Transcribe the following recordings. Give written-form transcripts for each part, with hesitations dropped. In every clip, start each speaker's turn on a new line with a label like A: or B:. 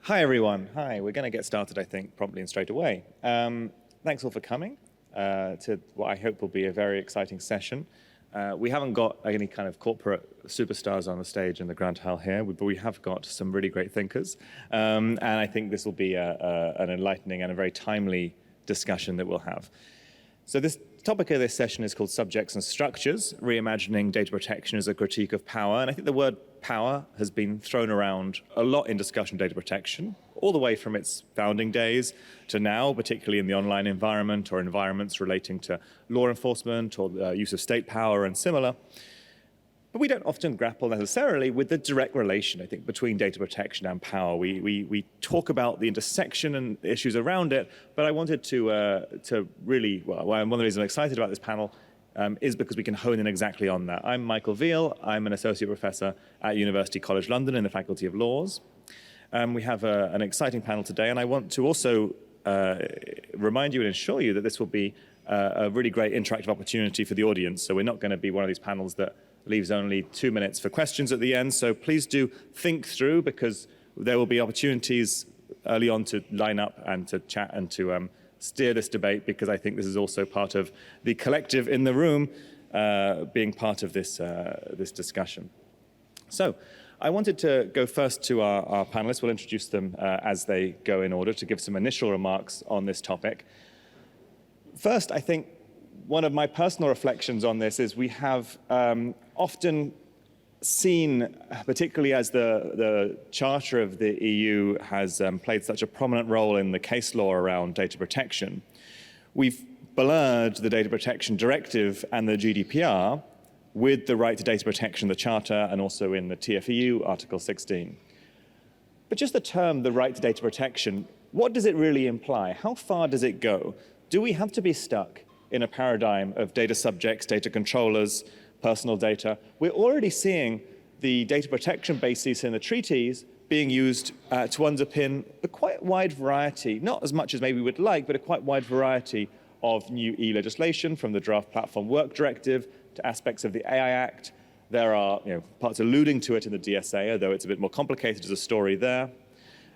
A: Hi, everyone. Hi. We're going to get started, I think, promptly and straight away. Thanks all for coming to what I hope will be a very exciting session. We haven't got any kind of corporate superstars on the stage in the Grand Hall here, but we have got some really great thinkers. And I think this will be an enlightening and a very timely discussion that we'll have. So this topic of this session is called Subjects and Structures, Reimagining Data Protection as a Critique of Power. And I think the word power has been thrown around a lot in discussion of data protection, all the way from its founding days to now, particularly in the online environment or environments relating to law enforcement or the use of state power and similar. But we don't often grapple necessarily with the direct relation, I think, between data protection and power. We talk about the intersection and issues around it, but I wanted to really, well, one of the reasons I'm excited about this panel is because we can hone in exactly on that. I'm Michael Veale. I'm an associate professor at University College London in the Faculty of Laws. We have an exciting panel today, and I want to also remind you and assure you that this will be a really great interactive opportunity for the audience. So we're not going to be one of these panels that leaves only 2 minutes for questions at the end. So please do think through, because there will be opportunities early on to line up and to chat and to steer this debate, because I think this is also part of the collective in the room being part of this, this discussion. So I wanted to go first to our panelists. We'll introduce them as they go in order to give some initial remarks on this topic. First, I think one of my personal reflections on this is we have often seen, particularly as the Charter of the EU has played such a prominent role in the case law around data protection, we've blurred the Data Protection Directive and the GDPR with the right to data protection, the Charter, and also in the TFEU, Article 16. But just the term, the right to data protection, what does it really imply? How far does it go? Do we have to be stuck in a paradigm of data subjects, data controllers, personal data? We're already seeing the data protection basis in the treaties being used to underpin a quite wide variety, not as much as maybe we would like, but a quite wide variety of new e-legislation, from the Draft Platform Work Directive to aspects of the AI Act. There are parts alluding to it in the DSA, although it's a bit more complicated as a story there.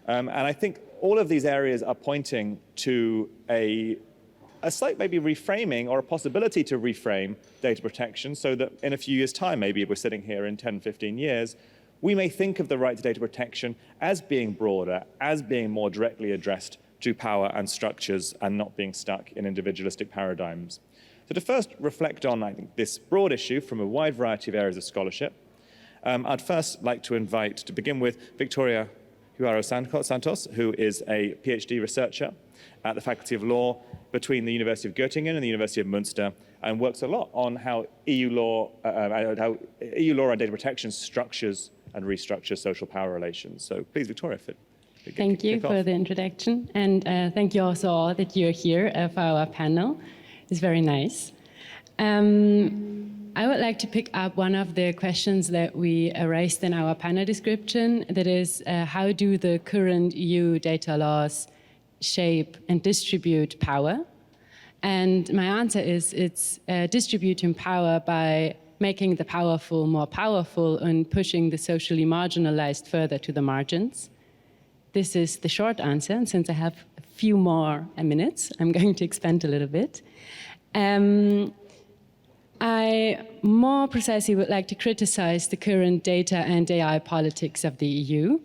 A: And I think all of these areas are pointing to a slight maybe reframing, or a possibility to reframe data protection, so that in a few years' time, maybe if we're sitting here in 10, 15 years, we may think of the right to data protection as being broader, as being more directly addressed to power and structures, and not being stuck in individualistic paradigms. So to first reflect on, I think, this broad issue from a wide variety of areas of scholarship, I'd first like to invite, to begin with, Victoria Guijarro Santos, who is a PhD researcher at the Faculty of Law between the University of Göttingen and the University of Muenster, and works a lot on how EU law and data protection structures and restructures social power relations. So please, Victoria,
B: thank you for the introduction, and thank you also all that you're here for our panel. It's very nice. I would like to pick up one of the questions that we raised in our panel description, that is, how do the current EU data laws shape and distribute power? And my answer is, it's distributing power by making the powerful more powerful and pushing the socially marginalized further to the margins. This is the short answer, and since I have a few more minutes, I'm going to expand a little bit. I more precisely would like to criticize the current data and AI politics of the EU.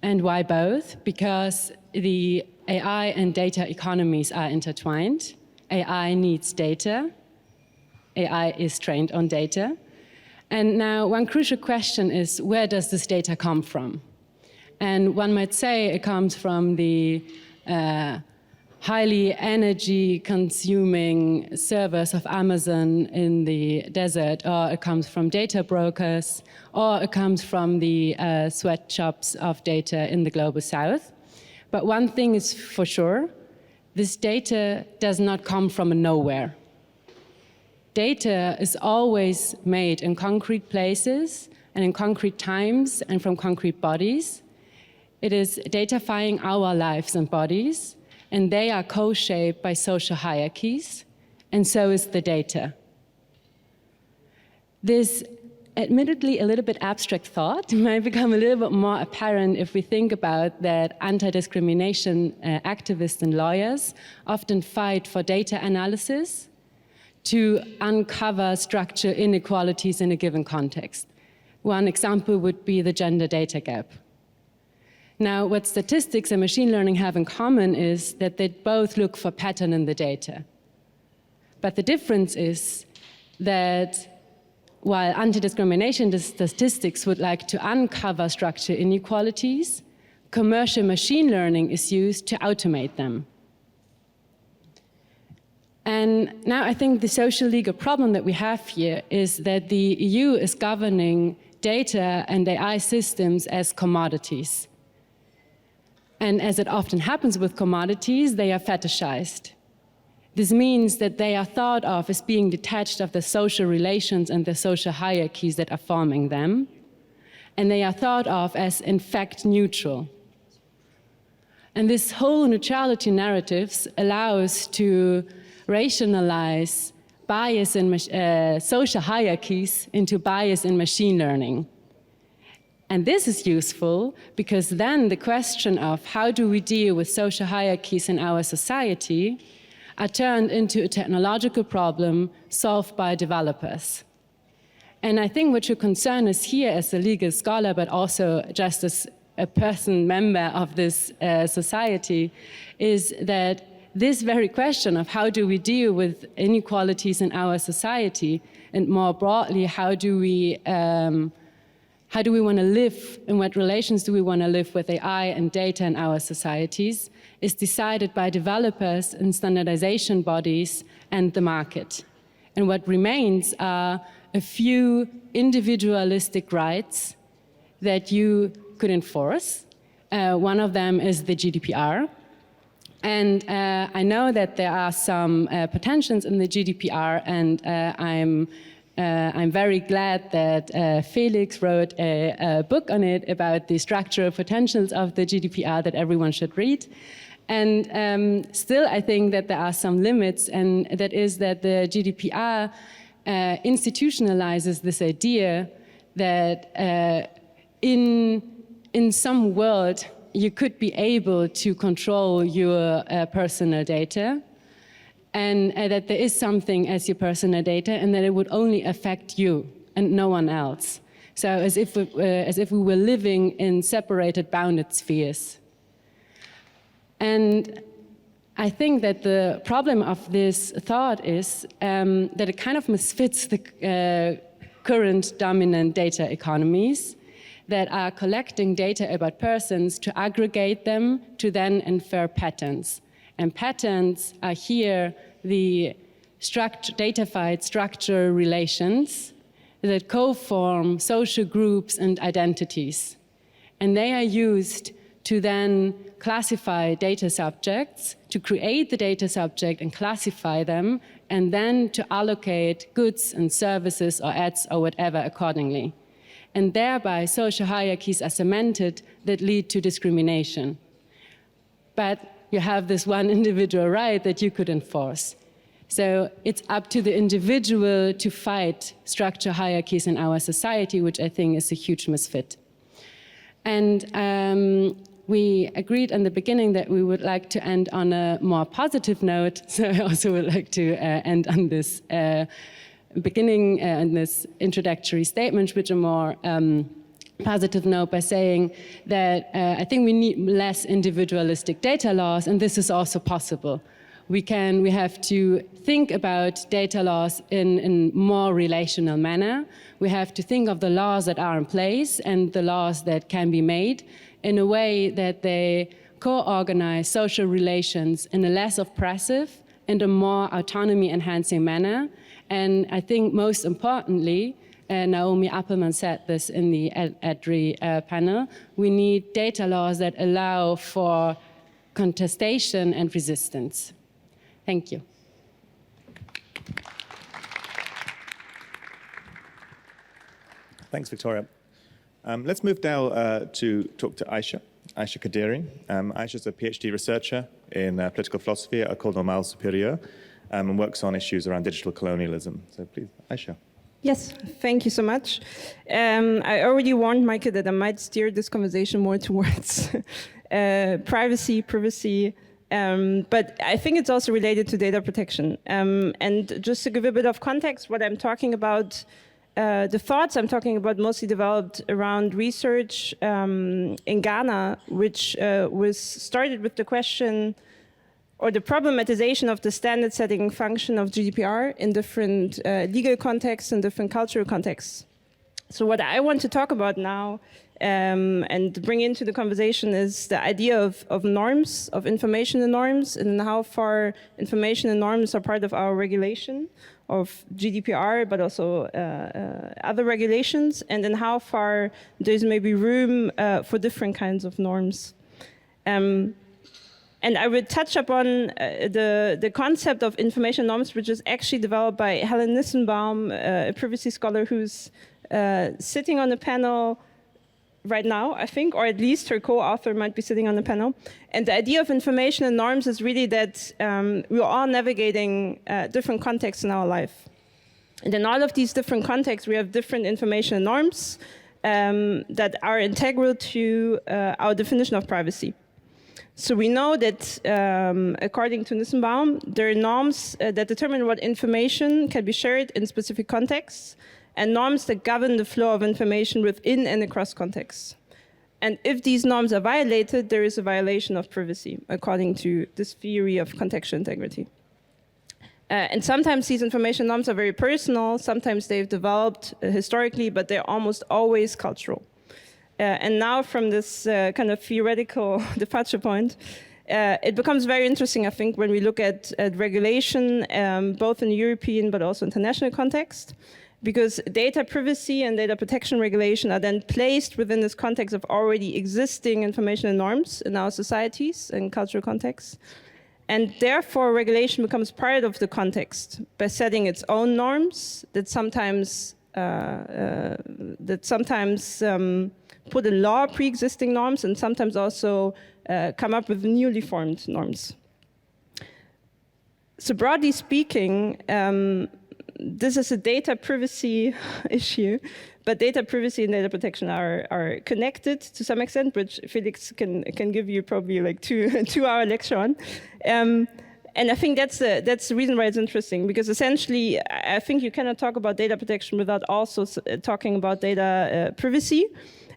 B: And why both? Because the AI and data economies are intertwined. AI needs data. AI is trained on data. And now one crucial question is, where does this data come from? And one might say it comes from the highly energy-consuming servers of Amazon in the desert, or it comes from data brokers, or it comes from the sweatshops of data in the global south. But one thing is for sure, this data does not come from nowhere. Data is always made in concrete places and in concrete times and from concrete bodies. It is datafying our lives and bodies, and they are co-shaped by social hierarchies, and so is the data. This admittedly a little bit abstract thought might become a little bit more apparent if we think about that anti-discrimination activists and lawyers often fight for data analysis to uncover structural inequalities in a given context. One example would be the gender data gap. Now, what statistics and machine learning have in common is that they both look for pattern in the data. But the difference is that while anti-discrimination statistics would like to uncover structural inequalities, commercial machine learning is used to automate them. And now I think the social legal problem that we have here is that the EU is governing data and AI systems as commodities. And as it often happens with commodities, they are fetishized. This means that they are thought of as being detached of the social relations and the social hierarchies that are forming them. And they are thought of as, in fact, neutral. And this whole neutrality narratives allows to rationalize bias in social hierarchies into bias in machine learning. And this is useful because then the question of how do we deal with social hierarchies in our society are turned into a technological problem solved by developers. And I think what should concern us here as a legal scholar, but also just as a member of this society, is that this very question of how do we deal with inequalities in our society, and more broadly, how do we want to live, in what relations do we want to live with AI and data in our societies, is decided by developers and standardization bodies and the market. And what remains are a few individualistic rights that you could enforce. One of them is the GDPR. And I know that there are some potentials in the GDPR, and I'm very glad that Felix wrote a book on it about the structural potentials of the GDPR that everyone should read. And still, I think that there are some limits, and that is that the GDPR institutionalizes this idea that in some world you could be able to control your personal data, and that there is something as your personal data, and that it would only affect you and no one else. So as if we were living in separated, bounded spheres. And I think that the problem of this thought is that it kind of misfits the current dominant data economies that are collecting data about persons to aggregate them to then infer patterns. And patterns are here the datafied structural relations that co-form social groups and identities. And they are used to then classify data subjects, to create the data subject and classify them, and then to allocate goods and services or ads or whatever accordingly. And thereby social hierarchies are cemented that lead to discrimination. But you have this one individual right that you could enforce. So it's up to the individual to fight structural hierarchies in our society, which I think is a huge misfit. And we agreed in the beginning that we would like to end on a more positive note. So I also would like to end on this beginning and this introductory statement, which a more positive note by saying that I think we need less individualistic data laws, and this is also possible. We have to think about data laws in more relational manner. We have to think of the laws that are in place and the laws that can be made in a way that they co-organize social relations in a less oppressive and a more autonomy-enhancing manner. And I think most importantly, Naomi Appelman said this in the EDRi panel, we need data laws that allow for contestation and resistance. Thank you.
A: Thanks, Victoria. Let's move now to talk to Aisha Kadiri. Aisha is a PhD researcher in political philosophy at École Normale Supérieure and works on issues around digital colonialism. So please, Aisha.
C: Yes, thank you so much. I already warned Michael that I might steer this conversation more towards privacy, but I think it's also related to data protection. And just to give a bit of context, what I'm talking about, the thoughts I'm talking about mostly developed around research in Ghana, which was started with the question or the problematization of the standard setting function of GDPR in different legal contexts and different cultural contexts. So what I want to talk about now and bring into the conversation is the idea of norms, of information and norms, and how far information and norms are part of our regulation of GDPR, but also other regulations, and then how far there's maybe room for different kinds of norms. And I would touch upon the concept of information norms, which is actually developed by Helen Nissenbaum, a privacy scholar who's sitting on the panel right now, I think, or at least her co-author might be sitting on the panel. And the idea of information and norms is really that we're all navigating different contexts in our life. And in all of these different contexts, we have different information and norms that are integral to our definition of privacy. So we know that, according to Nissenbaum, there are norms that determine what information can be shared in specific contexts, and norms that govern the flow of information within and across contexts. And if these norms are violated, there is a violation of privacy, according to this theory of contextual integrity. And sometimes these information norms are very personal, sometimes they've developed historically, but they're almost always cultural. And now from this kind of theoretical departure point, it becomes very interesting, I think, when we look at regulation, both in European but also international context, because data privacy and data protection regulation are then placed within this context of already existing information and norms in our societies and cultural contexts. And therefore, regulation becomes part of the context by setting its own norms that sometimes put in law pre-existing norms and sometimes also come up with newly formed norms. So broadly speaking, this is a data privacy issue, but data privacy and data protection are connected to some extent, which Felix can give you probably like two-hour lecture on. And I think that's the reason why it's interesting, because essentially, I think you cannot talk about data protection without also talking about data privacy,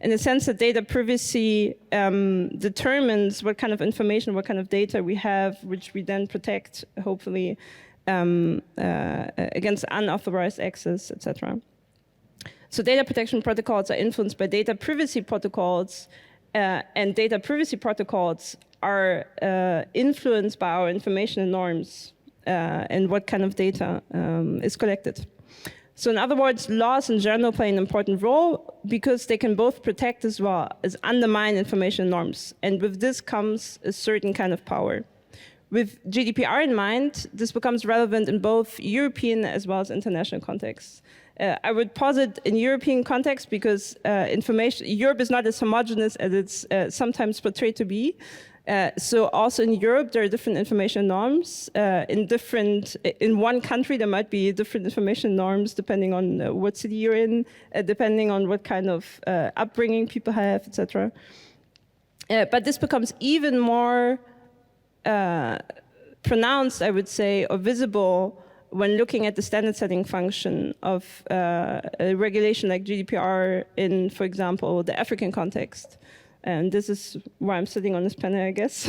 C: in the sense that data privacy determines what kind of information, what kind of data we have, which we then protect, hopefully, against unauthorized access, etc. So data protection protocols are influenced by data privacy protocols, and data privacy protocols are influenced by our information and norms and what kind of data is collected. So in other words, laws in general play an important role because they can both protect as well as undermine information norms. And with this comes a certain kind of power. With GDPR in mind, this becomes relevant in both European as well as international contexts. I would posit in European context because Europe is not as homogeneous as it's sometimes portrayed to be. So also in Europe, there are different information norms. In one country, there might be different information norms depending on what city you're in, depending on what kind of upbringing people have, etc. But this becomes even more pronounced, I would say, or visible when looking at the standard setting function of a regulation like GDPR in, for example, the African context. And this is why I'm sitting on this panel, I guess.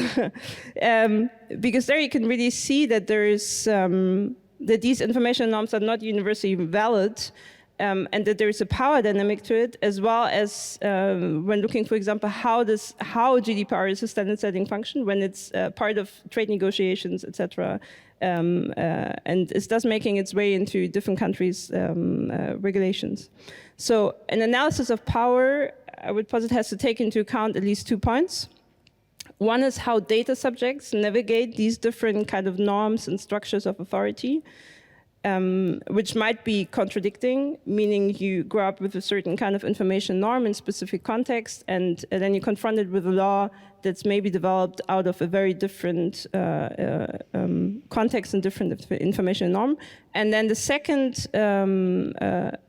C: Because there you can really see that there is that these information norms are not universally valid, and that there is a power dynamic to it, as well as when looking, for example, how GDPR is a standard setting function when it's part of trade negotiations, etc. And it's thus making its way into different countries' regulations. So an analysis of power, I would posit, has to take into account at least 2 points. One is how data subjects navigate these different kind of norms and structures of authority. which might be contradicting, meaning you grow up with a certain kind of information norm in specific context, and then you're confronted with a law that's maybe developed out of a very different context and different information norm. And then the second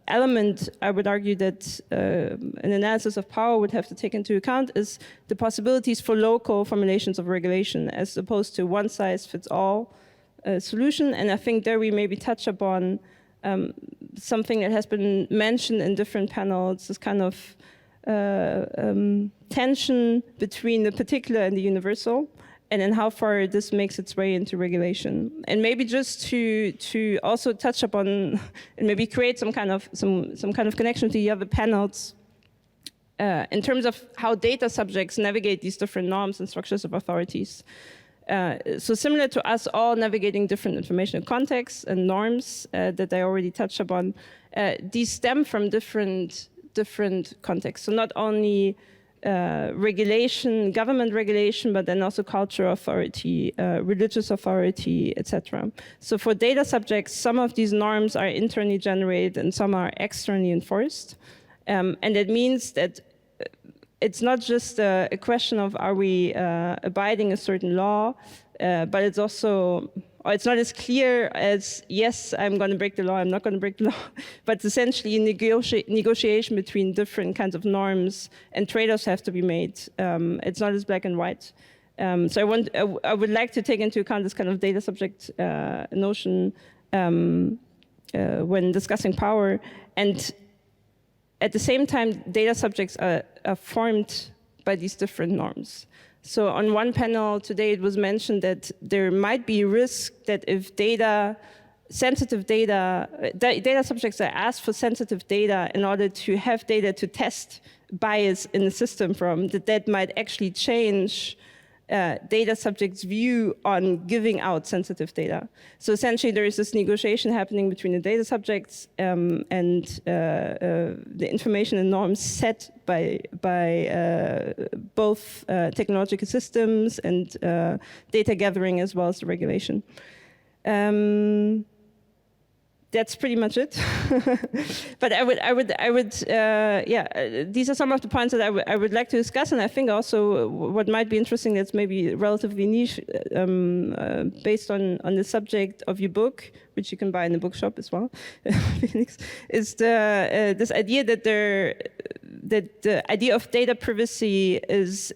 C: element, I would argue that an analysis of power would have to take into account is the possibilities for local formulations of regulation as opposed to one-size-fits-all solution. And I think there we maybe touch upon something that has been mentioned in different panels, this kind of tension between the particular and the universal, and then how far this makes its way into regulation. And maybe just to also touch upon and maybe create some kind of connection to the other panels in terms of how data subjects navigate these different norms and structures of authorities. So similar to us all navigating different information contexts and norms that I already touched upon, these stem from different contexts. So not only regulation, government regulation, but then also cultural authority, religious authority, etc. So for data subjects, some of these norms are internally generated and some are externally enforced. And it means that it's not just a question of are we abiding a certain law, but it's also, or it's not as clear as, yes, I'm going to break the law, I'm not going to break the law, but essentially a negotiation between different kinds of norms and trade-offs have to be made. It's not as black and white. So I would like to take into account this kind of data subject notion when discussing power. And at the same time, data subjects are formed by these different norms. So on one panel today, it was mentioned that there might be a risk that if sensitive data subjects are asked for sensitive data in order to have data to test bias in the system from, that might actually change data subjects' view on giving out sensitive data. So essentially, there is this negotiation happening between the data subjects and the information and norms set by both technological systems and data gathering as well as the regulation. That's pretty much it. But these are some of the points that I would like to discuss, and I think also what might be interesting that's maybe relatively niche based on the subject of your book, which you can buy in the bookshop as well, Felix, is this idea that the idea of data privacy is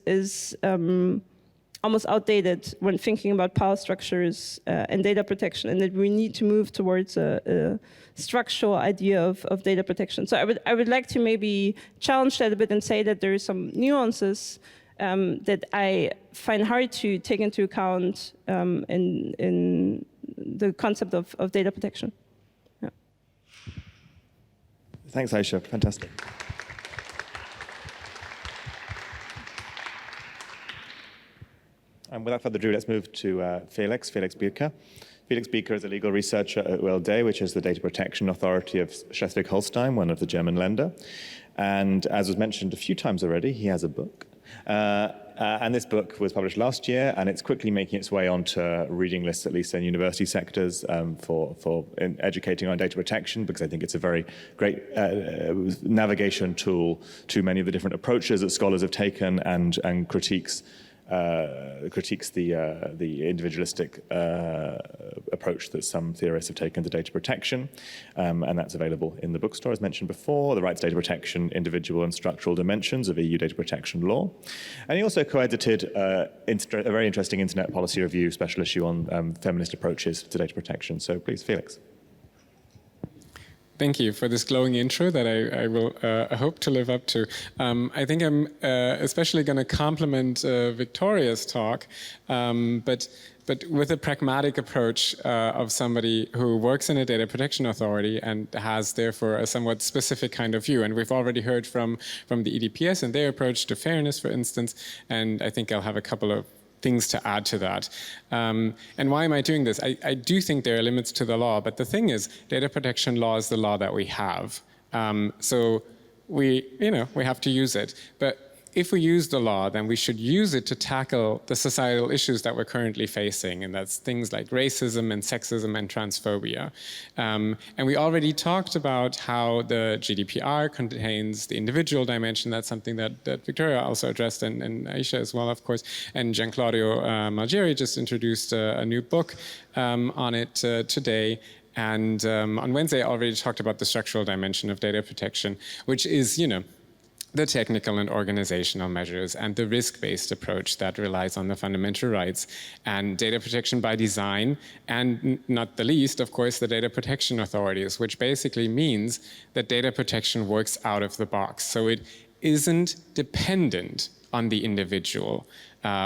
C: almost outdated when thinking about power structures and data protection, and that we need to move towards a structural idea of data protection. So I would like to maybe challenge that a bit and say that there are some nuances that I find hard to take into account in the concept of data protection. Yeah.
A: Thanks, Aisha. Fantastic. And without further ado, let's move to Felix Bieker. Felix Bieker is a legal researcher at EDRi, which is the data protection authority of Schleswig-Holstein, one of the German Länder. And as was mentioned a few times already, he has a book. And this book was published last year, and it's quickly making its way onto reading lists, at least in university sectors, for educating on data protection, because I think it's a very great navigation tool to many of the different approaches that scholars have taken and critiques the individualistic approach that some theorists have taken to data protection, and that's available in the bookstore, as mentioned before, The Rights, Data Protection, Individual and Structural Dimensions of EU Data Protection Law. And he also co-edited a very interesting Internet Policy Review special issue on feminist approaches to data protection. So please, Felix.
D: Thank you for this glowing intro that I will hope to live up to. I think I'm especially going to complement Victoria's talk, but with a pragmatic approach of somebody who works in a data protection authority and has therefore a somewhat specific kind of view. And we've already heard from the EDPS and their approach to fairness, for instance, and I think I'll have a couple of things to add to that. And why am I doing this? I do think there are limits to the law, but the thing is, data protection law is the law that we have. So we have to use it. But if we use the law, then we should use it to tackle the societal issues that we're currently facing, and that's things like racism and sexism and transphobia. And we already talked about how the GDPR contains the individual dimension. That's something that Victoria also addressed, and Aisha as well, of course. And Gianclaudio Malgeri just introduced a new book on it today. And on Wednesday, I already talked about the structural dimension of data protection, which is, the technical and organizational measures and the risk-based approach that relies on the fundamental rights and data protection by design, and not the least, of course, the data protection authorities, which basically means that data protection works out of the box. So it isn't dependent on the individual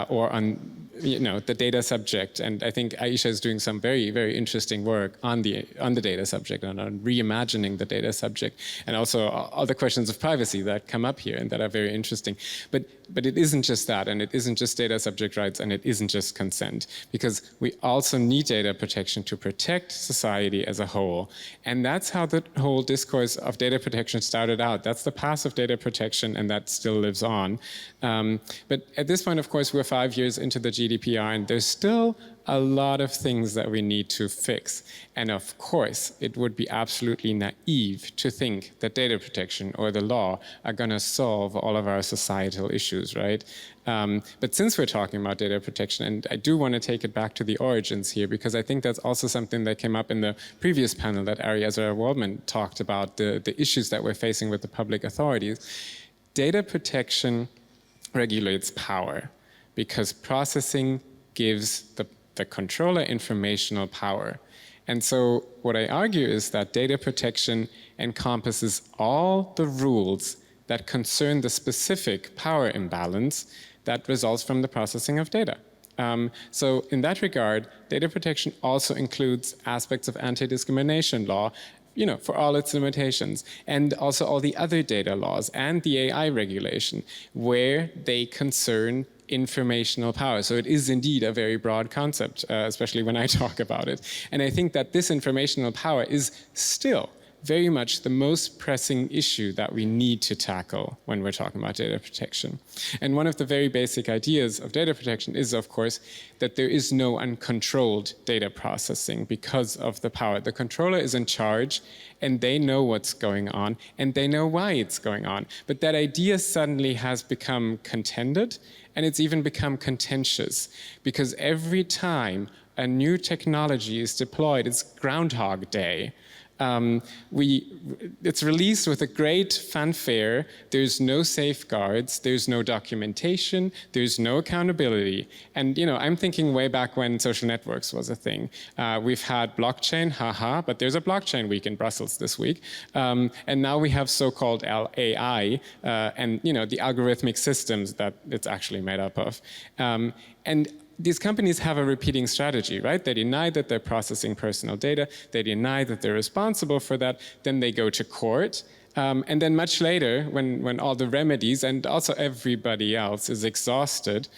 D: or on the data subject. And I think Aisha is doing some very, very interesting work on the data subject and on reimagining the data subject, and also all the questions of privacy that come up here and that are very interesting. But it isn't just that, and it isn't just data subject rights, and it isn't just consent, because we also need data protection to protect society as a whole. And that's how the whole discourse of data protection started out. That's the path of data protection, and that still lives on. But at this point, of course, we're 5 years into the GDPR, and there's still a lot of things that we need to fix. And of course, it would be absolutely naive to think that data protection or the law are going to solve all of our societal issues, right? But since we're talking about data protection, and I do want to take it back to the origins here, because I think that's also something that came up in the previous panel that Ari Ezra-Waldman talked about, the issues that we're facing with the public authorities. Data protection regulates power, because processing gives the controller informational power. And so what I argue is that data protection encompasses all the rules that concern the specific power imbalance that results from the processing of data. So in that regard, data protection also includes aspects of anti-discrimination law, for all its limitations, and also all the other data laws and the AI regulation, where they concern informational power. So it is indeed a very broad concept, especially when I talk about it. And I think that this informational power is still very much the most pressing issue that we need to tackle when we're talking about data protection. And one of the very basic ideas of data protection is, of course, that there is no uncontrolled data processing because of the power. The controller is in charge, and they know what's going on, and they know why it's going on. But that idea suddenly has become contended, and it's even become contentious, because every time a new technology is deployed, it's Groundhog Day. It's released with a great fanfare. There's no safeguards, there's no documentation, there's no accountability. And I'm thinking way back when social networks was a thing. We've had blockchain, but there's a blockchain week in Brussels this week. And now we have so-called AI and the algorithmic systems that it's actually made up of. And these companies have a repeating strategy, right? They deny that they're processing personal data. They deny that they're responsible for that. Then they go to court. And then much later, when all the remedies and also everybody else is exhausted,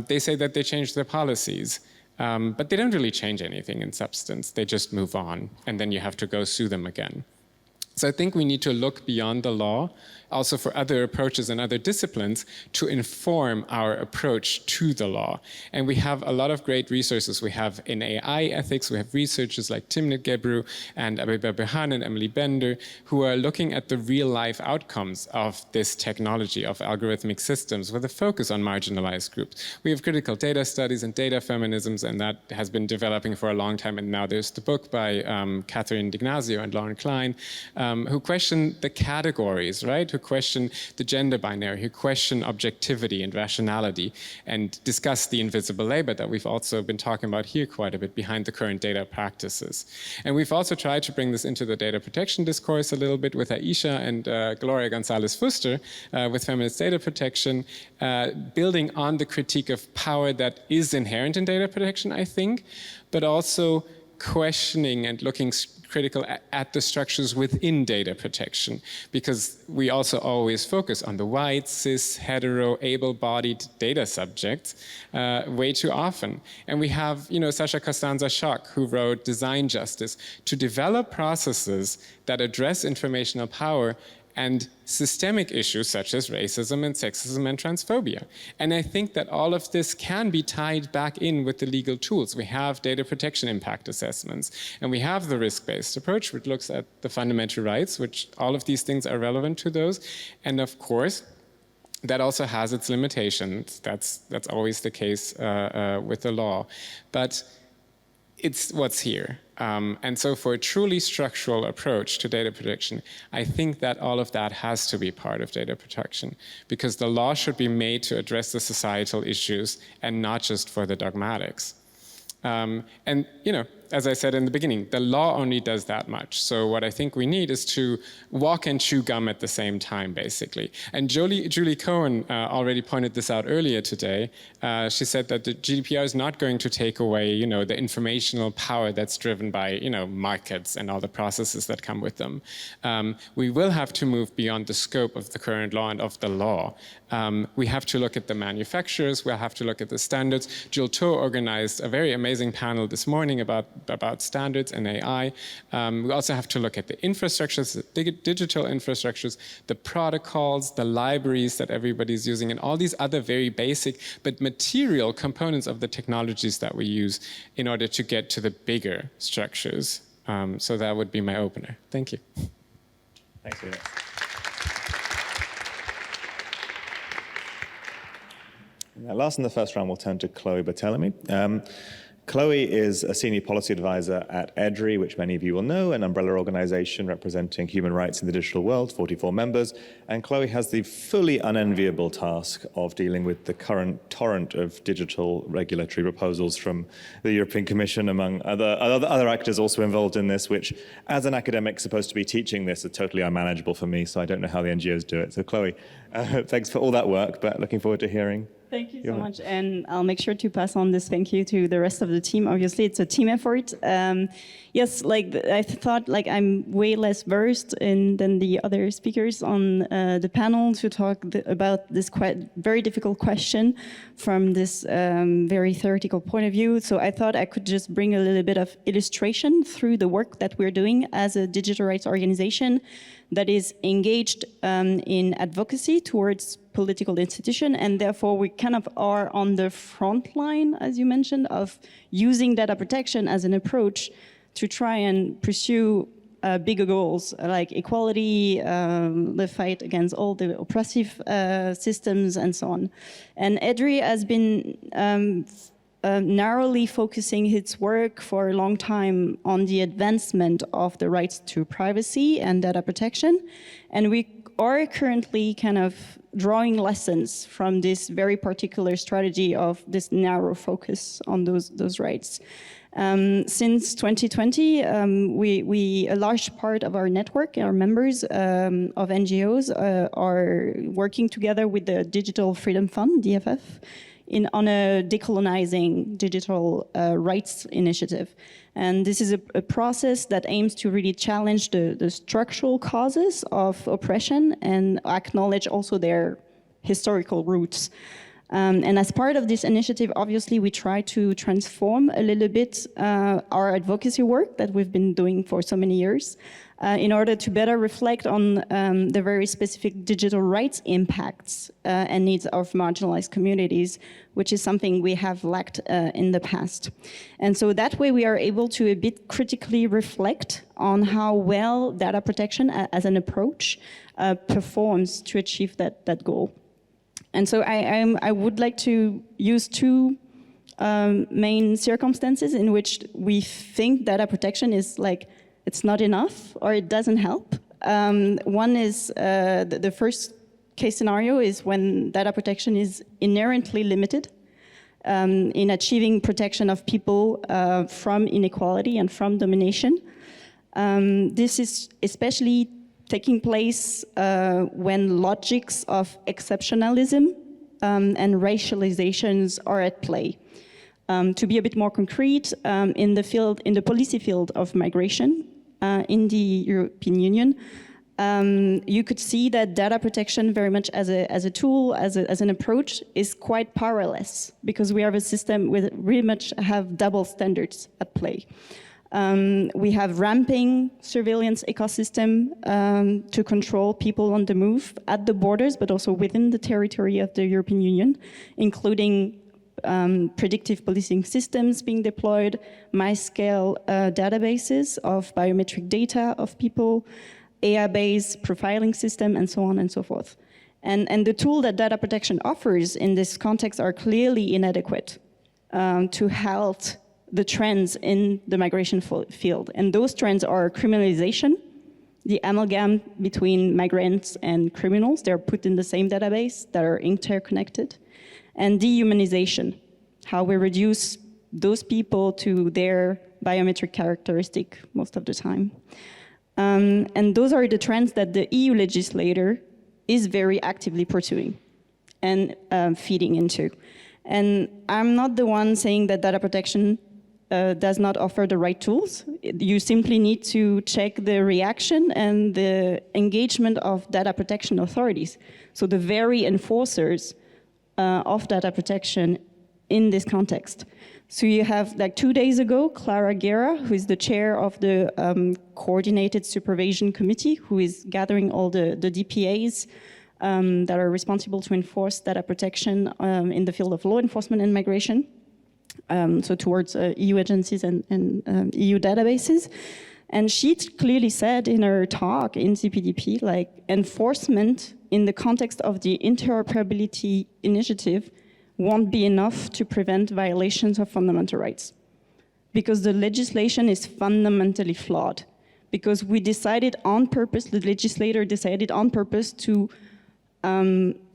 D: they say that they changed their policies. But they don't really change anything in substance. They just move on. And then you have to go sue them again. So I think we need to look beyond the law, also for other approaches and other disciplines to inform our approach to the law. And we have a lot of great resources. We have in AI ethics, we have researchers like Timnit Gebru and Abiba Behan and Emily Bender, who are looking at the real life outcomes of this technology, of algorithmic systems, with a focus on marginalized groups. We have critical data studies and data feminisms, and that has been developing for a long time. And now there's the book by Catherine D'Ignazio and Lauren Klein, who question the categories, right? Who question the gender binary, who question objectivity and rationality, and discuss the invisible labor that we've also been talking about here quite a bit behind the current data practices. And we've also tried to bring this into the data protection discourse a little bit with Aisha and Gloria Gonzalez-Fuster with feminist data protection, building on the critique of power that is inherent in data protection, I think, but also questioning and looking critical at the structures within data protection, because we also always focus on the white, cis, hetero, able-bodied data subjects way too often. And we have, Sasha Costanza-Schock, who wrote Design Justice, to develop processes that address informational power and systemic issues such as racism and sexism and transphobia. And I think that all of this can be tied back in with the legal tools. We have data protection impact assessments, and we have the risk-based approach, which looks at the fundamental rights, which all of these things are relevant to those. And of course, that also has its limitations. That's always the case with the law. But it's what's here. And so for a truly structural approach to data protection, I think that all of that has to be part of data protection, because the law should be made to address the societal issues and not just for the dogmatics. And, you know, as I said in the beginning, the law only does that much. So what I think we need is to walk and chew gum at the same time, basically. And Julie Cohen already pointed this out earlier today. She said that the GDPR is not going to take away, you know, the informational power that's driven by, you know, markets and all the processes that come with them. We will have to move beyond the scope of the current law and of the law. We have to look at the manufacturers. We'll have to look at the standards. Jules Tour organized a very amazing panel this morning about standards and AI. We also have to look at the infrastructures, the digital infrastructures, the protocols, the libraries that everybody's using, and all these other very basic but material components of the technologies that we use in order to get to the bigger structures. So that would be my opener. Thank you.
A: Thanks, Felix. Now, last in the first round, we'll turn to Chloé Berthélémy. Chloé is a senior policy advisor at EDRi, which many of you will know, an umbrella organization representing human rights in the digital world, 44 members. And Chloé has the fully unenviable task of dealing with the current torrent of digital regulatory proposals from the European Commission, among other actors also involved in this, which, as an academic supposed to be teaching this, are totally unmanageable for me, so I don't know how the NGOs do it. So Chloé, thanks for all that work, but looking forward to hearing.
E: Thank you so much, and I'll make sure to pass on this thank you to the rest of the team. Obviously, it's a team effort. Yes, like I thought, like I'm way less versed than the other speakers on the panel to talk about this very difficult question from this very theoretical point of view. So I thought I could just bring a little bit of illustration through the work that we're doing as a digital rights organization that is engaged in advocacy towards political institution, and therefore we kind of are on the front line, as you mentioned, of using data protection as an approach to try and pursue bigger goals like equality, the fight against all the oppressive systems, and so on. And EDRi has been narrowly focusing its work for a long time on the advancement of the rights to privacy and data protection. And we are currently kind of drawing lessons from this very particular strategy of this narrow focus on those rights. Since 2020, a large part of our network, our members of NGOs are working together with the Digital Freedom Fund, DFF, on a decolonizing digital rights initiative. And this is a process that aims to really challenge the structural causes of oppression and acknowledge also their historical roots. And as part of this initiative, obviously, we try to transform a little bit our advocacy work that we've been doing for so many years in order to better reflect on the very specific digital rights impacts and needs of marginalized communities, which is something we have lacked in the past. And so that way we are able to a bit critically reflect on how well data protection as an approach performs to achieve that goal. And so I would like to use two main circumstances in which we think data protection is like, it's not enough or it doesn't help. One is the first case scenario is when data protection is inherently limited in achieving protection of people from inequality and from domination. This is especially taking place when logics of exceptionalism and racializations are at play. To be a bit more concrete, in the policy field of migration in the European Union, you could see that data protection very much as a tool, as an approach, is quite powerless because we have a system with really much have double standards at play. We have ramping surveillance ecosystem to control people on the move at the borders, but also within the territory of the European Union, including predictive policing systems being deployed, mass-scale databases of biometric data of people, AI-based profiling system, and so on and so forth. And the tool that data protection offers in this context are clearly inadequate to halt the trends in the migration field. And those trends are criminalization, the amalgam between migrants and criminals. They're put in the same database that are interconnected. And dehumanization, how we reduce those people to their biometric characteristic most of the time. And those are the trends that the EU legislator is very actively pursuing and feeding into. And I'm not the one saying that data protection does not offer the right tools. You simply need to check the reaction and the engagement of data protection authorities. So the very enforcers of data protection in this context. So you have, like 2 days ago, Clara Guerra, who is the chair of the Coordinated Supervision Committee, who is gathering all the DPAs that are responsible to enforce data protection in the field of law enforcement and migration. So towards EU agencies and EU databases. And she clearly said in her talk in CPDP, like, enforcement in the context of the interoperability initiative won't be enough to prevent violations of fundamental rights. Because the legislation is fundamentally flawed. Because we decided on purpose, the legislator decided on purpose to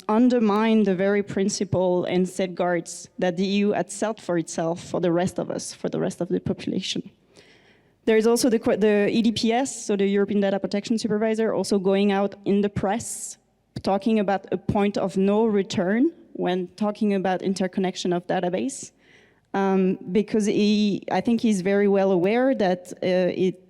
E: undermine the very principle and safeguards that the EU had set for itself for the rest of us, for the rest of the population. There is also the EDPS, so the European Data Protection Supervisor, also going out in the press, talking about a point of no return when talking about interconnection of database, because I think he's very well aware that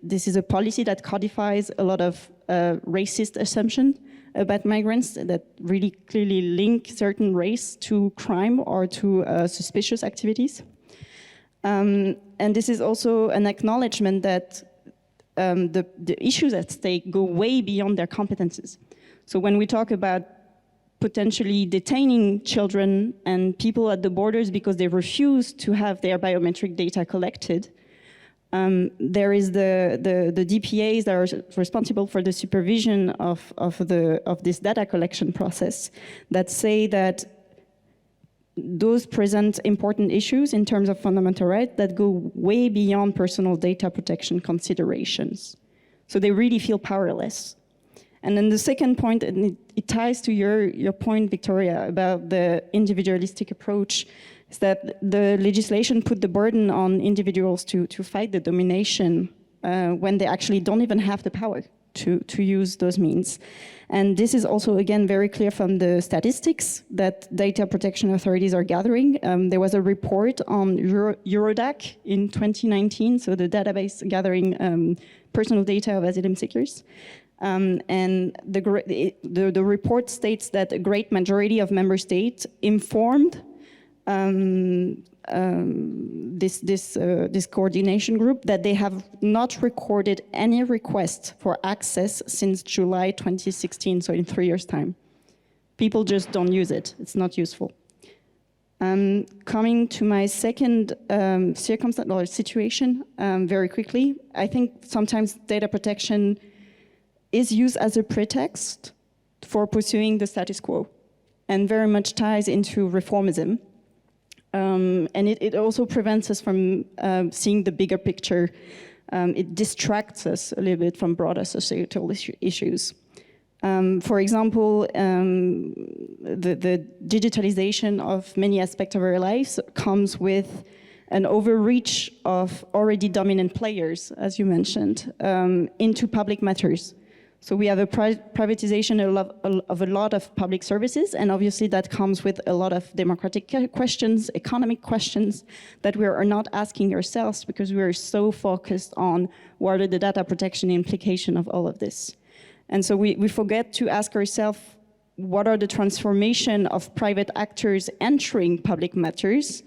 E: this is a policy that codifies a lot of racist assumptions about migrants that really clearly link certain race to crime or to suspicious activities. And this is also an acknowledgement that the issues at stake go way beyond their competences. So when we talk about potentially detaining children and people at the borders because they refuse to have their biometric data collected, there is the DPAs that are responsible for the supervision of this data collection process that say that those present important issues in terms of fundamental rights that go way beyond personal data protection considerations. So they really feel powerless. And then the second point, and it ties to your point, Victoria, about the individualistic approach, is that the legislation put the burden on individuals to fight the domination when they actually don't even have the power to use those means. And this is also, again, very clear from the statistics that data protection authorities are gathering. There was a report on Eurodac in 2019, so the database gathering personal data of asylum seekers. And the report states that a great majority of member states informed this coordination group that they have not recorded any request for access since July 2016, so in 3 years' time. People just don't use it. It's not useful. Coming to my second circumstance or situation very quickly, I think sometimes data protection is used as a pretext for pursuing the status quo and very much ties into reformism. And it also prevents us from seeing the bigger picture. It distracts us a little bit from broader societal issues. For example, the digitalization of many aspects of our lives comes with an overreach of already dominant players, as you mentioned, into public matters. So we have a privatization of a lot of public services, and obviously that comes with a lot of democratic questions, economic questions that we are not asking ourselves because we are so focused on what are the data protection implications of all of this. And so we forget to ask ourselves, what are the transformation of private actors entering public matters?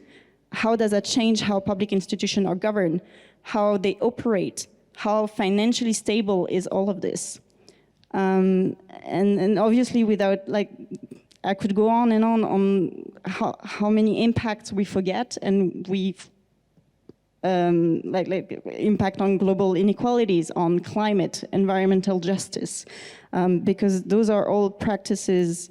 E: How does that change how public institutions are governed? how they operate, how financially stable is all of this. And obviously without, like, I could go on and on how many impacts we forget, and we like impact on global inequalities, on climate, environmental justice, because those are all practices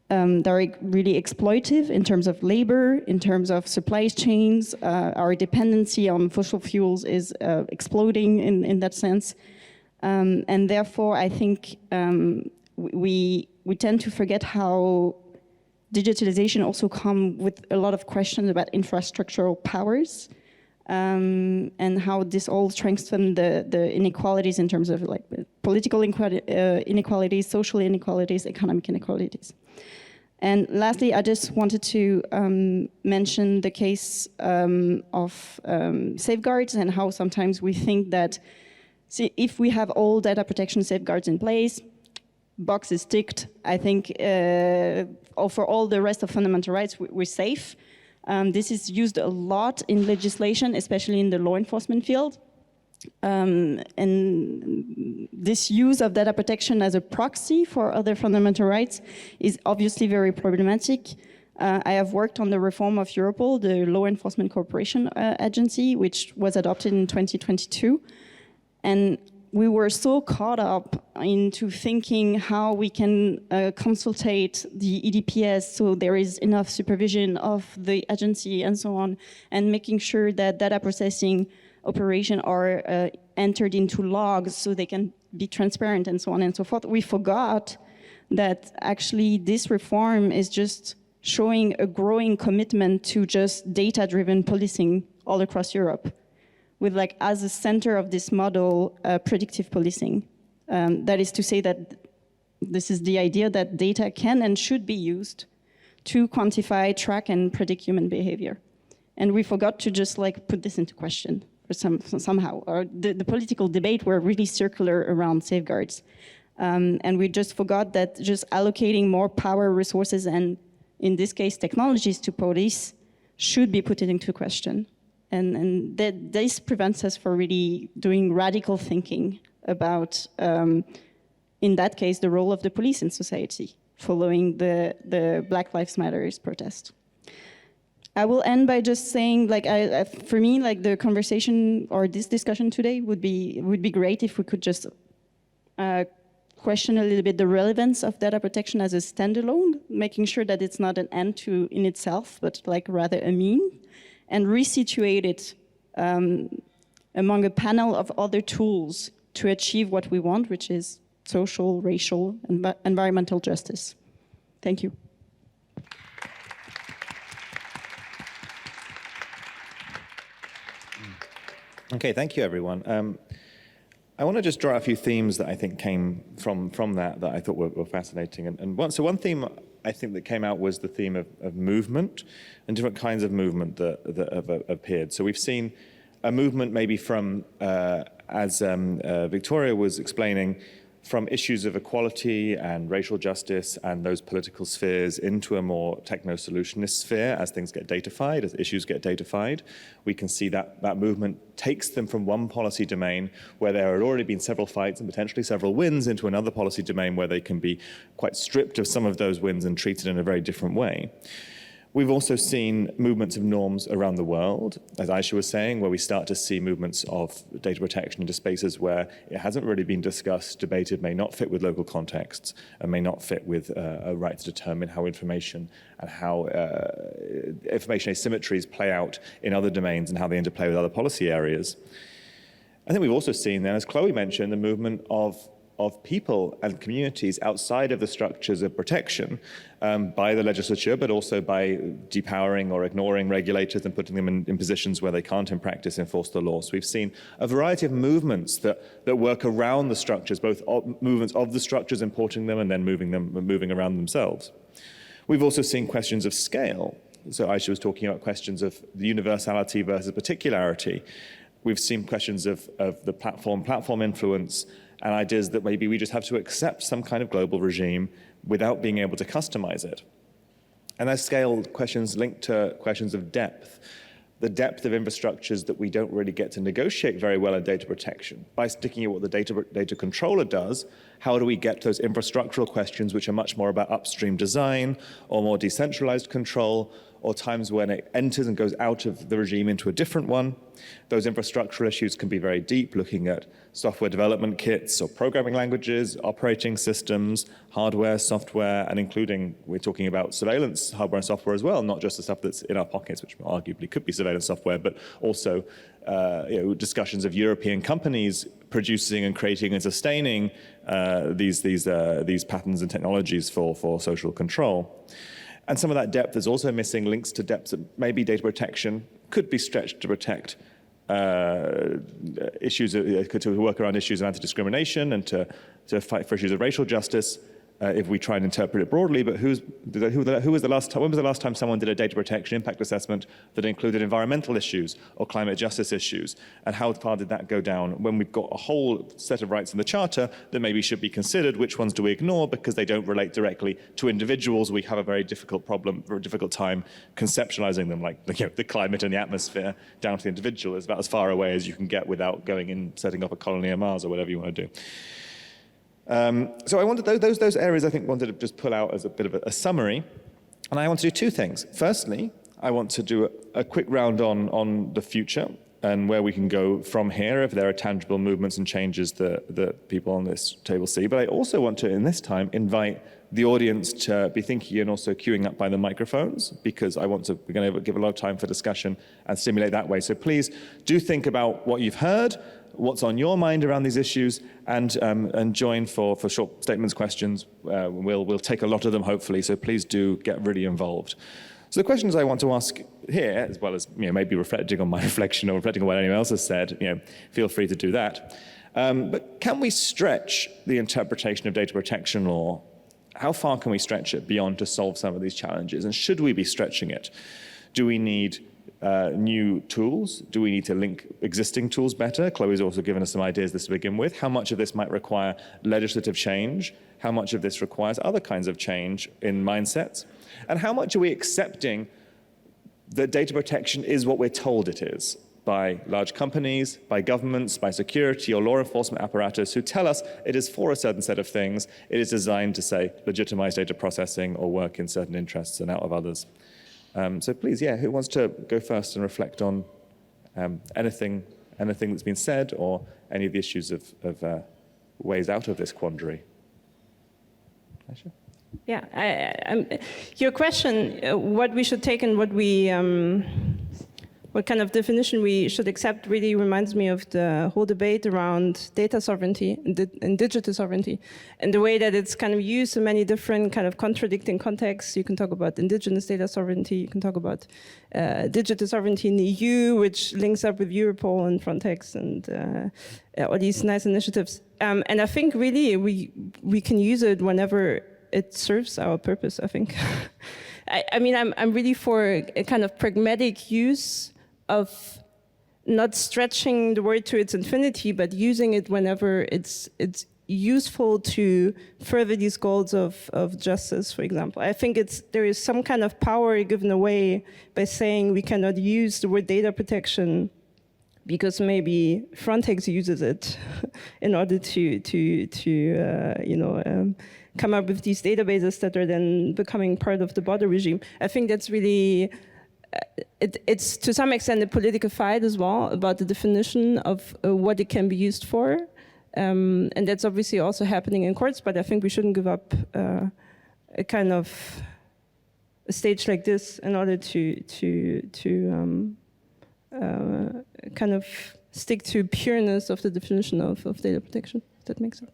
E: that are really exploitive in terms of labor, in terms of supply chains. Our dependency on fossil fuels is exploding in that sense. And therefore, I think we tend to forget how digitalization also comes with a lot of questions about infrastructural powers, and how this all strengthens the inequalities in terms of like political inequalities, social inequalities, economic inequalities. And lastly, I just wanted to mention the case of safeguards, and how sometimes we think that if we have all data protection safeguards in place, box is ticked, I think for all the rest of fundamental rights, we're safe. This is used a lot in legislation, especially in the law enforcement field. And this use of data protection as a proxy for other fundamental rights is obviously very problematic. I have worked on the reform of Europol, the law enforcement cooperation agency, which was adopted in 2022. And we were so caught up into thinking how we can consultate the EDPS so there is enough supervision of the agency and so on, and making sure that data processing operations are entered into logs so they can be transparent and so on and so forth. We forgot that actually this reform is just showing a growing commitment to just data-driven policing all across Europe, with like as a center of this model, predictive policing. That is to say that this is the idea that data can and should be used to quantify, track, and predict human behavior. And we forgot to just like put this into question or somehow. Or the political debate were really circular around safeguards. And we just forgot that just allocating more power, resources, and in this case, technologies to police should be put into question. And this prevents us from really doing radical thinking about, in that case, the role of the police in society, following the Black Lives Matter protest. I will end by just saying, like, for me, like the conversation or this discussion today would be great if we could just question a little bit the relevance of data protection as a standalone, making sure that it's not an end in itself, but like rather a mean, and resituate it among a panel of other tools to achieve what we want, which is social, racial, and environmental justice. Thank you.
A: Okay, thank you, everyone. I want to just draw a few themes that I think came from that I thought were fascinating. And one theme I think that came out was the theme of movement and different kinds of movement that have appeared. So we've seen a movement maybe from, as Victoria was explaining, from issues of equality and racial justice and those political spheres into a more techno-solutionist sphere as things get datafied, as issues get datafied. We can see that movement takes them from one policy domain where there had already been several fights and potentially several wins into another policy domain where they can be quite stripped of some of those wins and treated in a very different way. We've also seen movements of norms around the world, as Aisha was saying, where we start to see movements of data protection into spaces where it hasn't really been discussed, debated, may not fit with local contexts, and may not fit with a right to determine how information and how information asymmetries play out in other domains and how they interplay with other policy areas. I think we've also seen then, as Chloé mentioned, the movement of people and communities outside of the structures of protection by the legislature, but also by depowering or ignoring regulators and putting them in positions where they can't in practice enforce the law. So we've seen a variety of movements that work around the structures, both movements of the structures, importing them and then moving around themselves. We've also seen questions of scale. So Aisha was talking about questions of the universality versus particularity. We've seen questions of the platform influence, and ideas that maybe we just have to accept some kind of global regime without being able to customize it. And there's scale questions linked to questions of depth. the depth of infrastructures that we don't really get to negotiate very well in data protection. By sticking at what the data controller does, how do we get those infrastructural questions which are much more about upstream design or more decentralized control, or times when it enters and goes out of the regime into a different one. Those infrastructural issues can be very deep, looking at software development kits or programming languages, operating systems, hardware, software, and including, we're talking about surveillance hardware and software as well, not just the stuff that's in our pockets, which arguably could be surveillance software, but also discussions of European companies producing and creating and sustaining these patterns and technologies for social control. And some of that depth is also missing links to depths that maybe data protection could be stretched to protect issues, to work around issues of anti-discrimination and to fight for issues of racial justice, if we try and interpret it broadly. But when was the last time someone did a data protection impact assessment that included environmental issues or climate justice issues? And how far did that go down when we've got a whole set of rights in the Charter that maybe should be considered? Which ones do we ignore because they don't relate directly to individuals? We have a very difficult time conceptualizing them, like the climate and the atmosphere, down to the individual. Is about as far away as you can get without going and setting up a colony on Mars or whatever you want to do. So I wanted those areas I think wanted to just pull out as a bit of a summary, and I want to do two things. Firstly, I want to do a quick round on the future and where we can go from here if there are tangible movements and changes that people on this table see. But I also want to, in this time, invite the audience to be thinking and also queuing up by the microphones, because we're going to give a lot of time for discussion and stimulate that way. So please do think about what you've heard, what's on your mind around these issues, and join for short statements, questions. We'll take a lot of them, hopefully, so please do get really involved. So the questions I want to ask here, as well as maybe reflecting on my reflection or reflecting on what anyone else has said, feel free to do that. But can we stretch the interpretation of data protection law? How far can we stretch it beyond to solve some of these challenges? And should we be stretching it? Do we need new tools? Do we need to link existing tools better? Chloe's also given us some ideas this to begin with. How much of this might require legislative change? How much of this requires other kinds of change in mindsets? And how much are we accepting that data protection is what we're told it is by large companies, by governments, by security or law enforcement apparatus who tell us it is for a certain set of things. It is designed to, say, legitimize data processing or work in certain interests and out of others. So please, who wants to go first and reflect on anything that's been said or any of the issues of ways out of this quandary? Aisha?
C: Yeah, your question, what we should take and what kind of definition we should accept, really reminds me of the whole debate around data sovereignty and digital sovereignty, and the way that it's kind of used in many different kind of contradicting contexts. You can talk about indigenous data sovereignty, you can talk about digital sovereignty in the EU, which links up with Europol and Frontex and all these nice initiatives. And I think really we can use it whenever it serves our purpose, I think. I mean, I'm really for a kind of pragmatic use of not stretching the word to its infinity, but using it whenever it's useful to further these goals of justice, for example. I think there is some kind of power given away by saying we cannot use the word data protection because maybe Frontex uses it in order to come up with these databases that are then becoming part of the border regime. I think that's really, it's to some extent a political fight as well about the definition of what it can be used for. And that's obviously also happening in courts, but I think we shouldn't give up a kind of a stage like this in order to kind of stick to pureness of the definition of data protection, if that makes sense.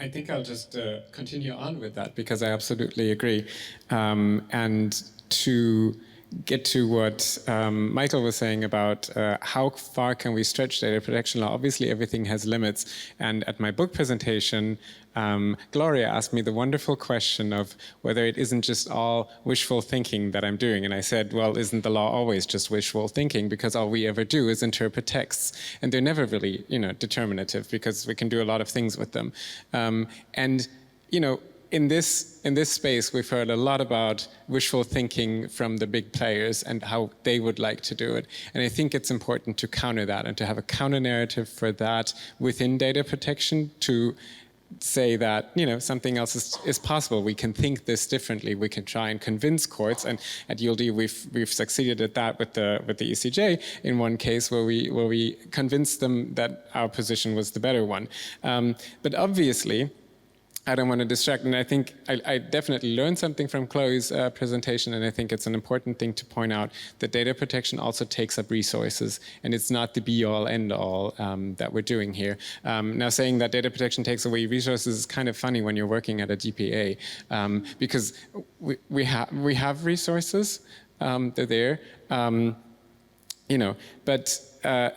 D: I think I'll just continue on with that because I absolutely agree. And to get to what Michael was saying about how far can we stretch data protection law, obviously everything has limits. And at my book presentation, Gloria asked me the wonderful question of whether it isn't just all wishful thinking that I'm doing. And I said, well, isn't the law always just wishful thinking? Because all we ever do is interpret texts. And they're never really, determinative because we can do a lot of things with them. in this space, we've heard a lot about wishful thinking from the big players and how they would like to do it. And I think it's important to counter that and to have a counter narrative for that within data protection, to say that, you know, something else is possible. We can think this differently. We can try and convince courts, and at ULD we've succeeded at that with the ECJ in one case where we convinced them that our position was the better one. But obviously, I don't want to distract, and I think I definitely learned something from Chloe's presentation, and I think it's an important thing to point out that data protection also takes up resources, and it's not the be-all, end-all that we're doing here. Now, saying that data protection takes away resources is kind of funny when you're working at a GPA, because we have resources, they're there, you know, but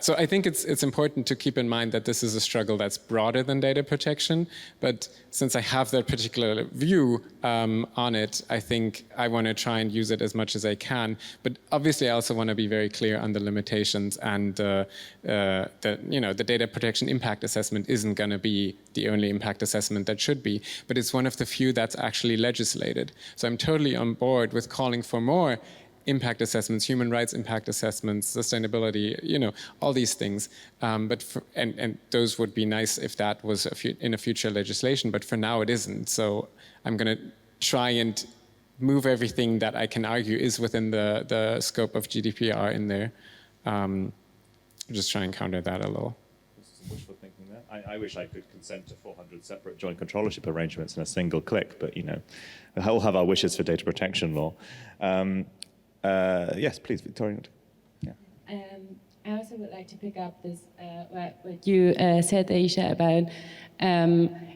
D: so I think it's important to keep in mind that this is a struggle that's broader than data protection, but since I have that particular view on it, I think I want to try and use it as much as I can. But obviously, I also want to be very clear on the limitations, and that, you know, the data protection impact assessment isn't going to be the only impact assessment that should be, but it's one of the few that's actually legislated. So I'm totally on board with calling for more impact assessments, human rights impact assessments, sustainability, you know, all these things. And those would be nice if that was in a future legislation, but for now it isn't. So I'm going to try and move everything that I can argue is within the scope of GDPR in there. Just try and counter that a little.
A: This is some wishful thinking there. I wish I could consent to 400 separate joint controllership arrangements in a single click, but, you know, we all have our wishes for data protection law. Yes, please, Victoria. Yeah.
B: I also would like to pick up this what you said, Aisha, about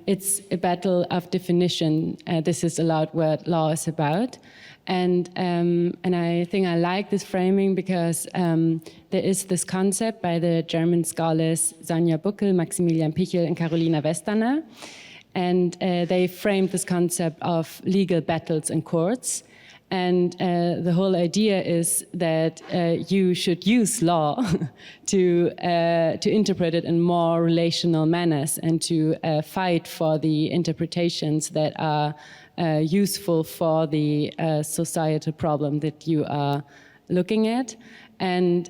B: it's a battle of definition. This is a lot what law is about, and I think I like this framing because there is this concept by the German scholars Sonja Buckel, Maximilian Pichel, and Carolina Westerner, and they framed this concept of legal battles in courts. And the whole idea is that you should use law to interpret it in more relational manners and to fight for the interpretations that are useful for the societal problem that you are looking at. And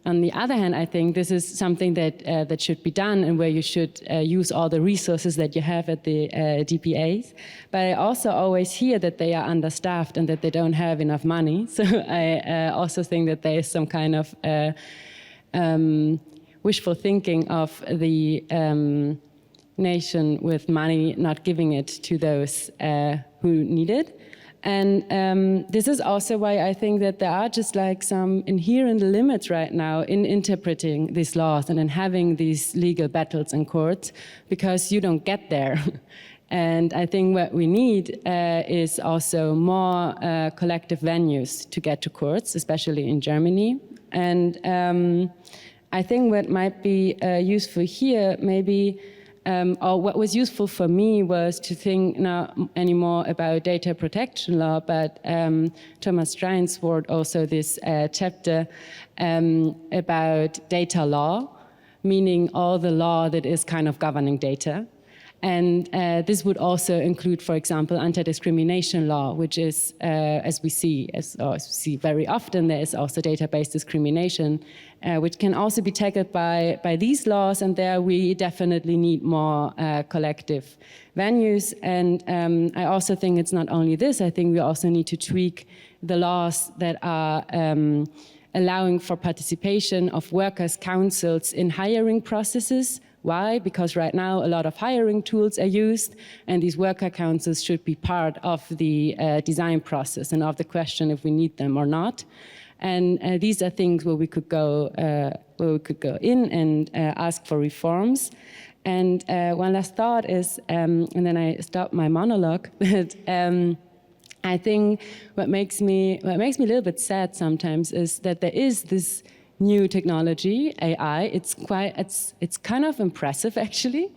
B: on the other hand, I think this is something that should be done and where you should use all the resources that you have at the DPAs. But I also always hear that they are understaffed and that they don't have enough money. So I also think that there is some kind of wishful thinking of the nation with money not giving it to those who need it. And this is also why I think that there are just like some inherent limits right now in interpreting these laws and in having these legal battles in courts, because you don't get there. And I think what we need is also more collective venues to get to courts, especially in Germany. And I think what might be useful here, maybe, or what was useful for me was to think not anymore about data protection law, but Thomas Strein's wrote also this chapter about data law, meaning all the law that is kind of governing data. And this would also include, for example, anti-discrimination law, which is, as we see very often, there is also data-based discrimination, which can also be tackled by these laws, and there we definitely need more collective venues. And I also think it's not only this, I think we also need to tweak the laws that are allowing for participation of workers' councils in hiring processes. Why? Because right now a lot of hiring tools are used, and these worker councils should be part of the design process and of the question if we need them or not. And these are things where we could go in and ask for reforms. And one last thought is, and then I stop my monologue. But I think what makes me a little bit sad sometimes is that there is this new technology, AI. It's kind of impressive, actually.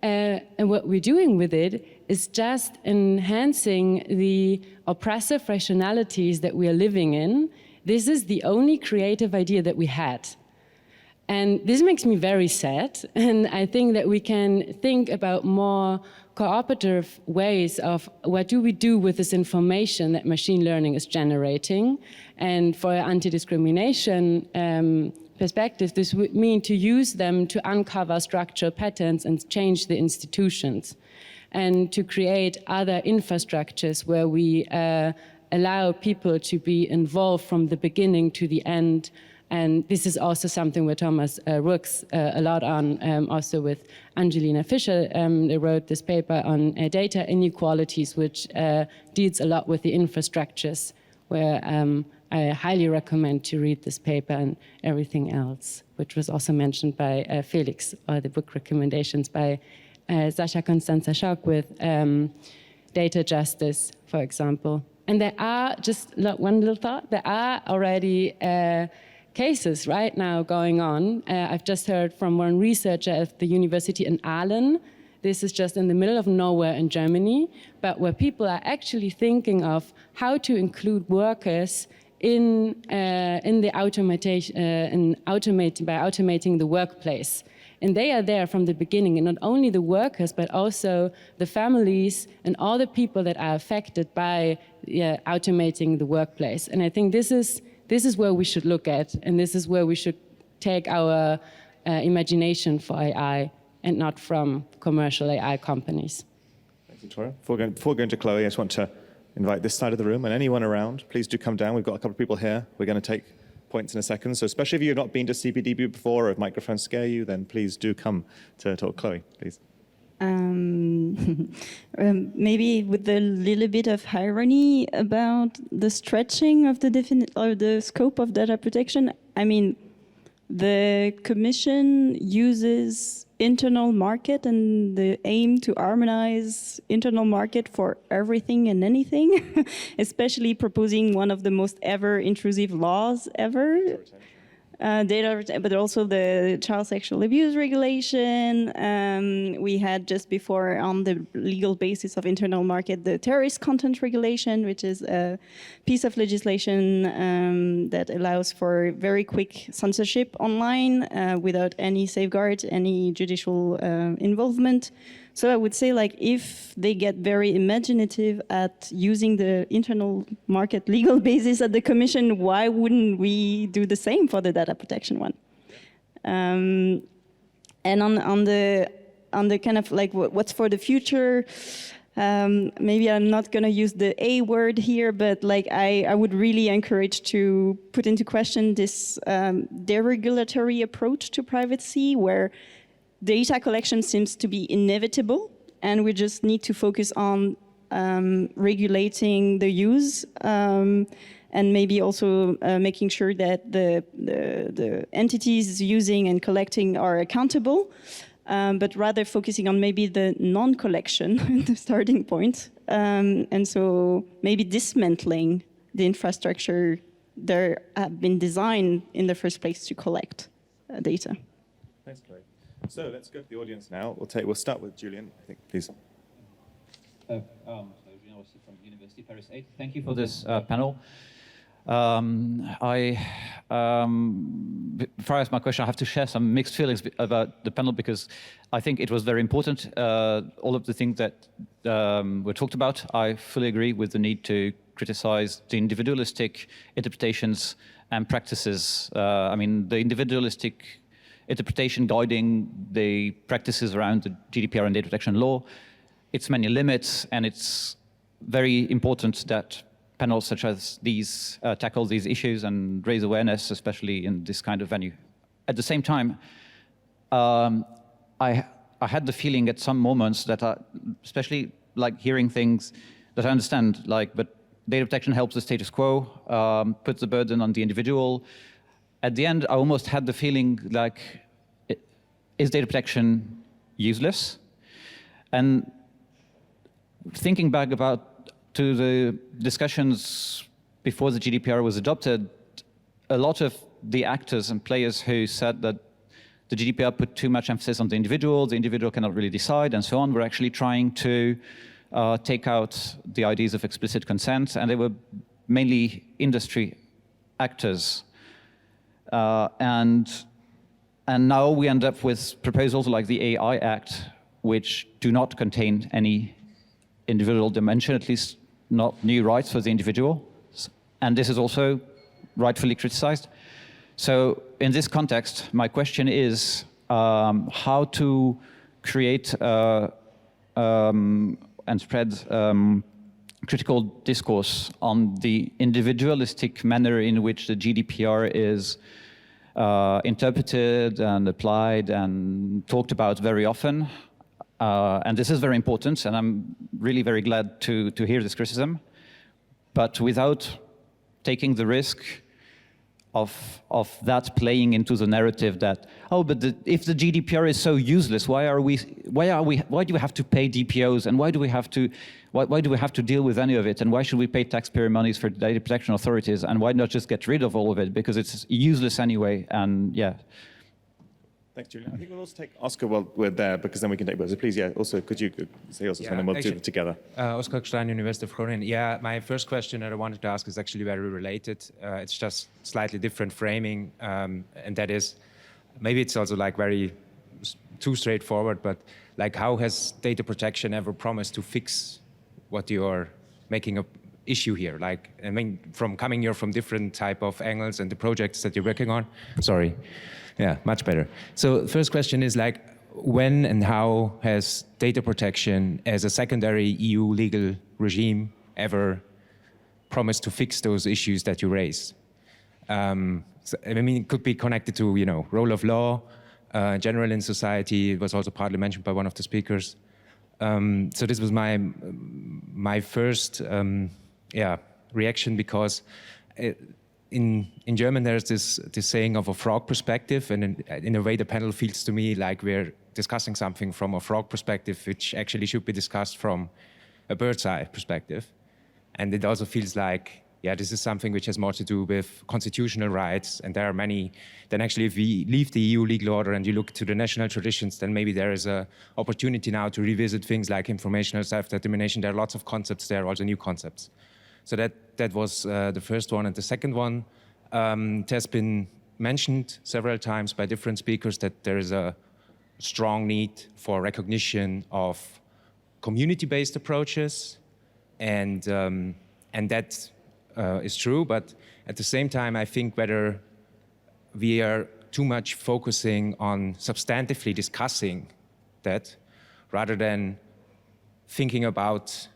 B: And what we're doing with it is just enhancing the oppressive rationalities that we are living in. This is the only creative idea that we had. And this makes me very sad. And I think that we can think about more cooperative ways of what do we do with this information that machine learning is generating. And for anti-discrimination perspective, this would mean to use them to uncover structural patterns and change the institutions, and to create other infrastructures where we allow people to be involved from the beginning to the end. And this is also something where Thomas works a lot on, also with Angelina Fischer. They wrote this paper on data inequalities, which deals a lot with the infrastructures, where I highly recommend to read this paper and everything else, which was also mentioned by Felix, or the book recommendations by Sasha Constanza Schock with data justice, for example. And there are, just one little thought, there are already cases right now going on. I've just heard from one researcher at the university in Aalen. This is just in the middle of nowhere in Germany, but where people are actually thinking of how to include workers in the automation, by automating the workplace. And they are there from the beginning, and not only the workers, but also the families and all the people that are affected by automating the workplace. And I think this is where we should look at, and this is where we should take our imagination for AI, and not from commercial AI companies.
A: Thanks, Victoria. Before going to Chloé, I just want to invite this side of the room, and anyone around, please do come down. We've got a couple of people here. We're going to take points in a second. So especially if you've not been to CPDP before, or if microphones scare you, then please do come to talk. Chloé, please.
E: Maybe with a little bit of irony about the stretching of the scope of data protection. I mean, the Commission uses internal market and the aim to harmonize internal market for everything and anything, especially proposing one of the most ever intrusive laws ever. But also the child sexual abuse regulation. We had just before, on the legal basis of internal market, the terrorist content regulation, which is a piece of legislation that allows for very quick censorship online without any safeguards, any judicial involvement. So I would say, like, if they get very imaginative at using the internal market legal basis at the Commission, why wouldn't we do the same for the data protection one? And on the kind of like what's for the future, maybe I'm not going to use the A word here, but like I would really encourage to put into question this deregulatory approach to privacy, where data collection seems to be inevitable, and we just need to focus on regulating the use, and maybe also making sure that the entities using and collecting are accountable, but rather focusing on maybe the non-collection, the starting point, and so maybe dismantling the infrastructure that have been designed in the first place to collect data.
A: Thanks, Chloé. So let's go to the audience now. We'll start with Julian, I think, please.
F: So Julian Rossi from University Paris 8. Thank you for this panel. Before I ask my question, I have to share some mixed feelings about the panel, because I think it was very important. All of the things that were talked about, I fully agree with the need to criticize the individualistic interpretations and practices. I mean, the individualistic interpretation guiding the practices around the GDPR and data protection law, its many limits, and it's very important that panels such as these tackle these issues and raise awareness, especially in this kind of venue. At the same time, I had the feeling at some moments that, especially like hearing things that I understand, like, but data protection helps the status quo, puts the burden on the individual. At the end, I almost had the feeling like, is data protection useless? And thinking back to the discussions before the GDPR was adopted, a lot of the actors and players who said that the GDPR put too much emphasis on the individual cannot really decide, and so on, were actually trying to take out the ideas of explicit consent, and they were mainly industry actors. And And now we end up with proposals like the AI Act, which do not contain any individual dimension, at least not new rights for the individual. And this is also rightfully criticized. So in this context, my question is how to create and spread critical discourse on the individualistic manner in which the GDPR is interpreted and applied and talked about very often. And this is very important, and I'm really very glad to hear this criticism. But without taking the risk of that playing into the narrative that, oh, but if the GDPR is so useless, why do we have to pay DPOs, and why do we have to deal with any of it, and why should we pay taxpayer monies for data protection authorities, and why not just get rid of all of it, because it's useless anyway? And yeah.
A: Thanks, Julian. I think we'll also take Oscar while we're there, because then we can take both. So please, yeah, also, could you say also something, and we'll do it together.
G: Oscar Stein, University of Groningen. Yeah, my first question that I wanted to ask is actually very related. It's just slightly different framing, and that is, maybe it's also like very too straightforward, but like how has data protection ever promised to fix what you're making an issue here? Like, I mean, from coming here from different type of angles and the projects that you're working on. Sorry. Yeah, much better. So first question is like, when and how has data protection as a secondary EU legal regime ever promised to fix those issues that you raised? So, I mean, it could be connected to, you know, role of law, general in society. It was also partly mentioned by one of the speakers. So this was my first reaction, because in German there's this saying of a frog perspective, and in a way the panel feels to me like we're discussing something from a frog perspective, which actually should be discussed from a bird's eye perspective. And it also feels like, yeah, this is something which has more to do with constitutional rights, and there are many. Then actually, if we leave the EU legal order and you look to the national traditions, then maybe there is an opportunity now to revisit things like informational self-determination. There are lots of concepts there, also new concepts. So that was the first one. And the second one, it has been mentioned several times by different speakers that there is a strong need for recognition of community-based approaches, and that is true. But at the same time, I think whether we are too much focusing on substantively discussing that rather than thinking about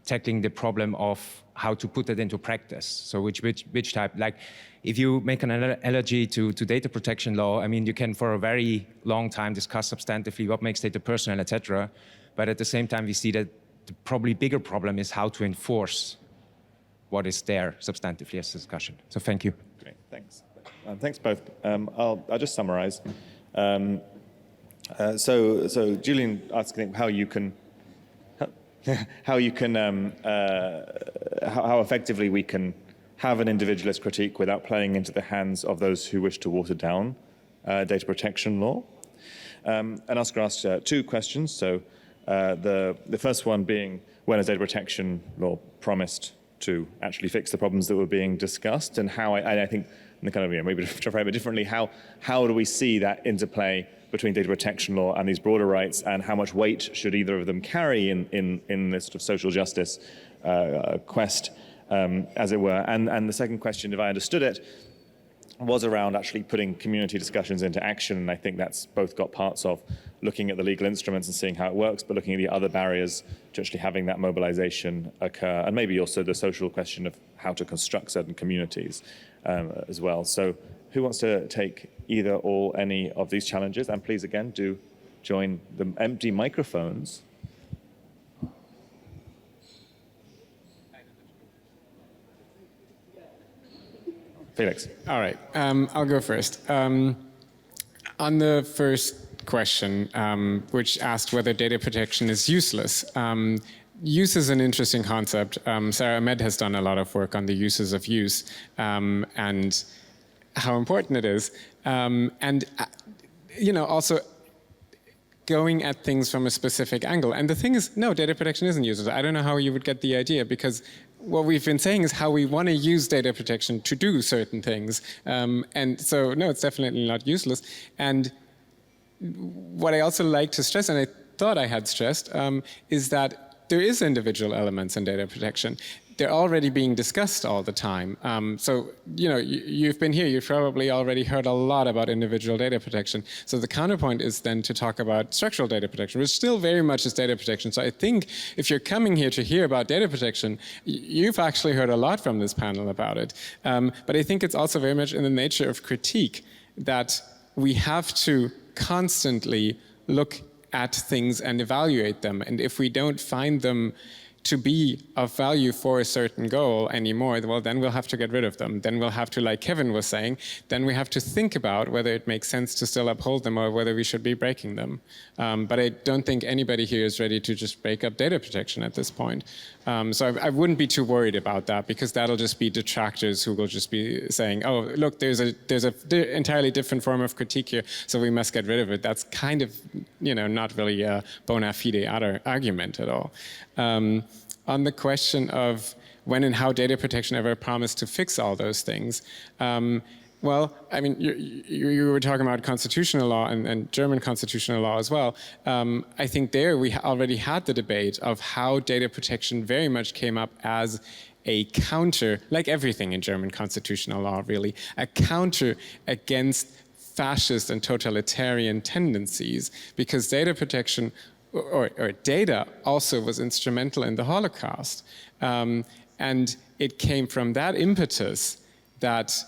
G: tackling the problem of how to put that into practice. So which type, like if you make an analogy to data protection law, I mean, you can for a very long time discuss substantively what makes data personal, etc. But at the same time, we see that the probably bigger problem is how to enforce what is there substantively as a discussion. So thank you.
A: Great, thanks. Thanks both. I'll just summarize. So Julian asked, I think, how effectively we can have an individualist critique without playing into the hands of those who wish to water down data protection law. And Oscar asked two questions. So the first one being, when has data protection law promised to actually fix the problems that were being discussed, and how I think, kind of, maybe to frame it differently, how do we see that interplay between data protection law and these broader rights, and how much weight should either of them carry in this sort of social justice quest, as it were? And the second question, if I understood it, was around actually putting community discussions into action, and I think that's both got parts of looking at the legal instruments and seeing how it works, but looking at the other barriers to actually having that mobilization occur, and maybe also the social question of how to construct certain communities as well. So who wants to take either or any of these challenges? And please, again, do join the empty microphones. Felix.
D: All right, I'll go first. On the first question, which asked whether data protection is useless. Use is an interesting concept. Sarah Ahmed has done a lot of work on the uses of use and how important it is. Also, going at things from a specific angle. And the thing is, no, data protection isn't useless. I don't know how you would get the idea, because what we've been saying is how we want to use data protection to do certain things. And so, no, it's definitely not useless. And what I also like to stress, and I thought I had stressed, is that there is individual elements in data protection. They're already being discussed all the time. So, you know, you've been here, you've probably already heard a lot about individual data protection. So the counterpoint is then to talk about structural data protection, which still very much is data protection. So I think if you're coming here to hear about data protection, you've actually heard a lot from this panel about it. But I think it's also very much in the nature of critique that we have to constantly look at things and evaluate them. And if we don't find them to be of value for a certain goal anymore, well, then we'll have to get rid of them. Then we'll have to, like Kevin was saying, then we have to think about whether it makes sense to still uphold them or whether we should be breaking them. But I don't think anybody here is ready to just break up data protection at this point. So I wouldn't be too worried about that, because that'll just be detractors who will just be saying, oh, look, there's an entirely different form of critique here, so we must get rid of it. That's kind of, you know, not really a bona fide argument at all. On the question of when and how data protection ever promised to fix all those things, well, I mean, you were talking about constitutional law and German constitutional law as well. I think there we already had the debate of how data protection very much came up as a counter, like everything in German constitutional law really, a counter against fascist and totalitarian tendencies, because data protection or data also was instrumental in the Holocaust. And it came from that impetus that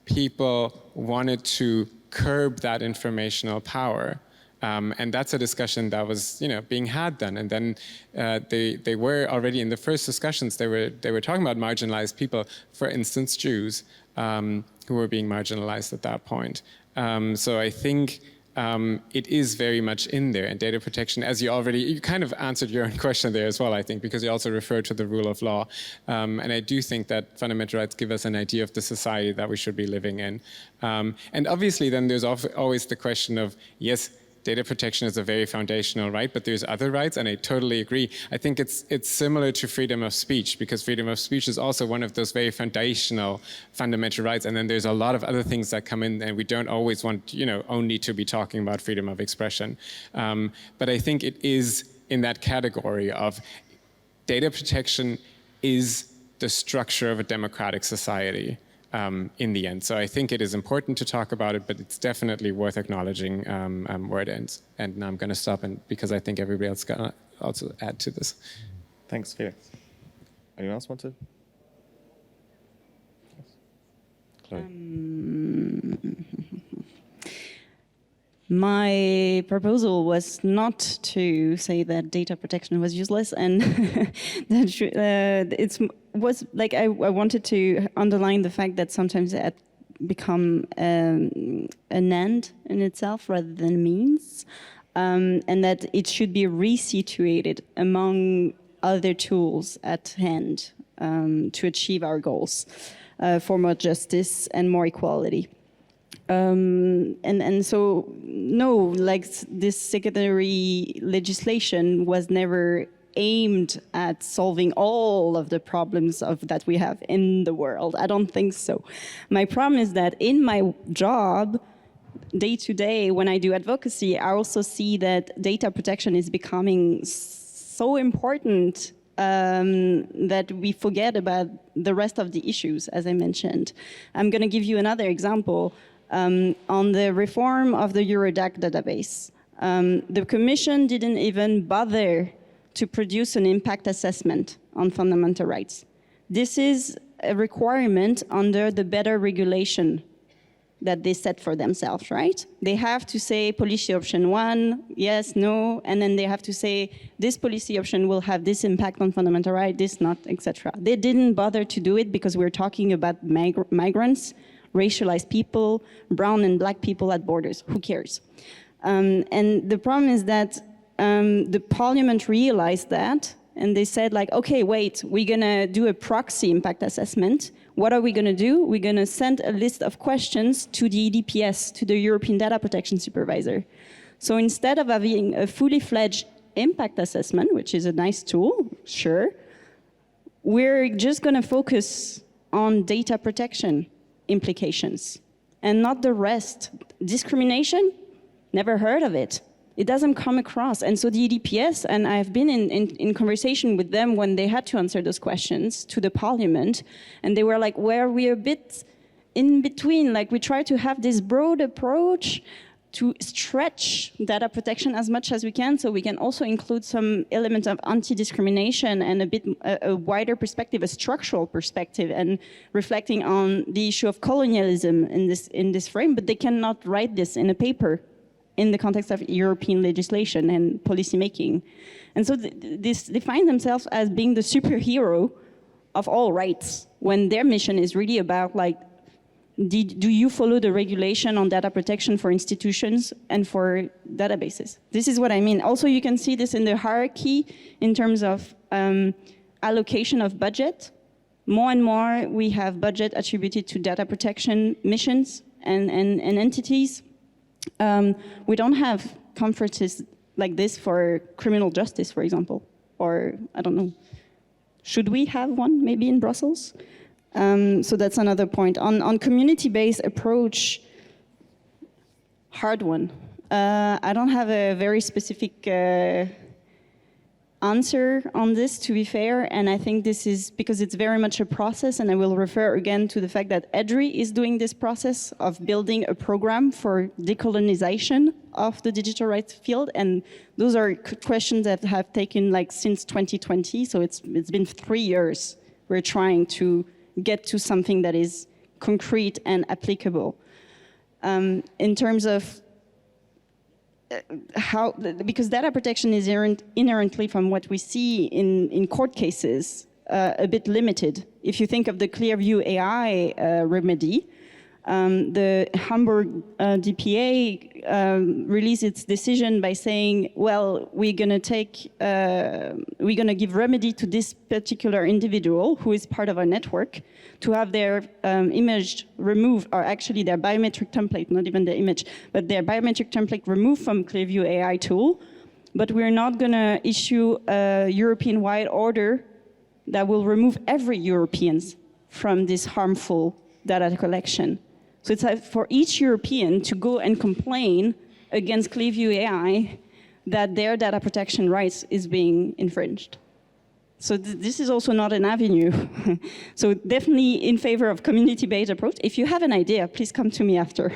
D: people wanted to curb that informational power. And that's a discussion that was, you know, being had then. And then they were already in the first discussions, they were talking about marginalized people, for instance, Jews, who were being marginalized at that point. So I think it is very much in there, and data protection, as you kind of answered your own question there as well, I think, because you also referred to the rule of law. And I do think that fundamental rights give us an idea of the society that we should be living in. And obviously then there's always the question of, yes, data protection is a very foundational right, but there's other rights, and I totally agree. I think it's similar to freedom of speech, because freedom of speech is also one of those very foundational fundamental rights, and then there's a lot of other things that come in, and we don't always want, you know, only to be talking about freedom of expression. But I think it is in that category of data protection is the structure of a democratic society. In the end. So I think it is important to talk about it, but it's definitely worth acknowledging where it ends. And now I'm going to stop, because I think everybody else going to also add to this.
A: Thanks, Felix. Anyone else want to? Chloé.
E: My proposal was not to say that data protection was useless, and I wanted to underline the fact that sometimes it become an end in itself rather than a means, and that it should be resituated among other tools at hand to achieve our goals for more justice and more equality. And so, no, like this secondary legislation was never aimed at solving all of the problems that we have in the world. I don't think so. My problem is that in my job, day to day, when I do advocacy, I also see that data protection is becoming so important that we forget about the rest of the issues, as I mentioned. I'm going to give you another example. On the reform of the Eurodac database. The Commission didn't even bother to produce an impact assessment on fundamental rights. This is a requirement under the better regulation that they set for themselves, right? They have to say policy option 1, yes, no, and then they have to say this policy option will have this impact on fundamental rights, this not, etc. They didn't bother to do it because we're talking about migrants, racialized people, brown and black people at borders. Who cares? And the problem is that the parliament realized that, and they said like, okay, wait, we're gonna do a proxy impact assessment. what are we going to do? We're going to send a list of questions to the EDPS, to the European Data Protection Supervisor. So instead of having a fully fledged impact assessment, which is a nice tool, sure, we're just going to focus on data protection implications and not the rest. Discrimination? Never heard of it. It doesn't come across. And so the EDPS, and I've been in conversation with them when they had to answer those questions to the parliament, and they were like, well, we're a bit in between. Like, we try to have this broad approach to stretch data protection as much as we can, so we can also include some element of anti-discrimination and a bit a wider perspective, a structural perspective, and reflecting on the issue of colonialism in this frame, but they cannot write this in a paper in the context of European legislation and policy making. And so they find themselves as being the superhero of all rights, when their mission is really about, like, do you follow the regulation on data protection for institutions and for databases? This is what I mean. Also, you can see this in the hierarchy in terms of allocation of budget. More and more, we have budget attributed to data protection missions and entities. We don't have conferences like this for criminal justice, for example, or I don't know. Should we have one maybe in Brussels? So that's another point. On community-based approach, hard one. I don't have a very specific answer on this, to be fair, and I think this is because it's very much a process, and I will refer again to the fact that EDRi is doing this process of building a program for decolonization of the digital rights field, and those are questions that have taken, like, since 2020, so it's been 3 years. We're trying to get to something that is concrete and applicable. In terms of how, because data protection is inherently, from what we see in court cases, a bit limited. If you think of the Clearview AI remedy, the Hamburg DPA released its decision by saying, well, we're gonna give remedy to this particular individual who is part of our network to have their image removed, or actually their biometric template, not even the image, but their biometric template removed from Clearview AI tool. But we're not gonna issue a European-wide order that will remove every European from this harmful data collection. So it's for each European to go and complain against Clearview AI that their data protection rights is being infringed. So this is also not an avenue. So definitely in favor of community-based approach. If you have an idea, please come to me after.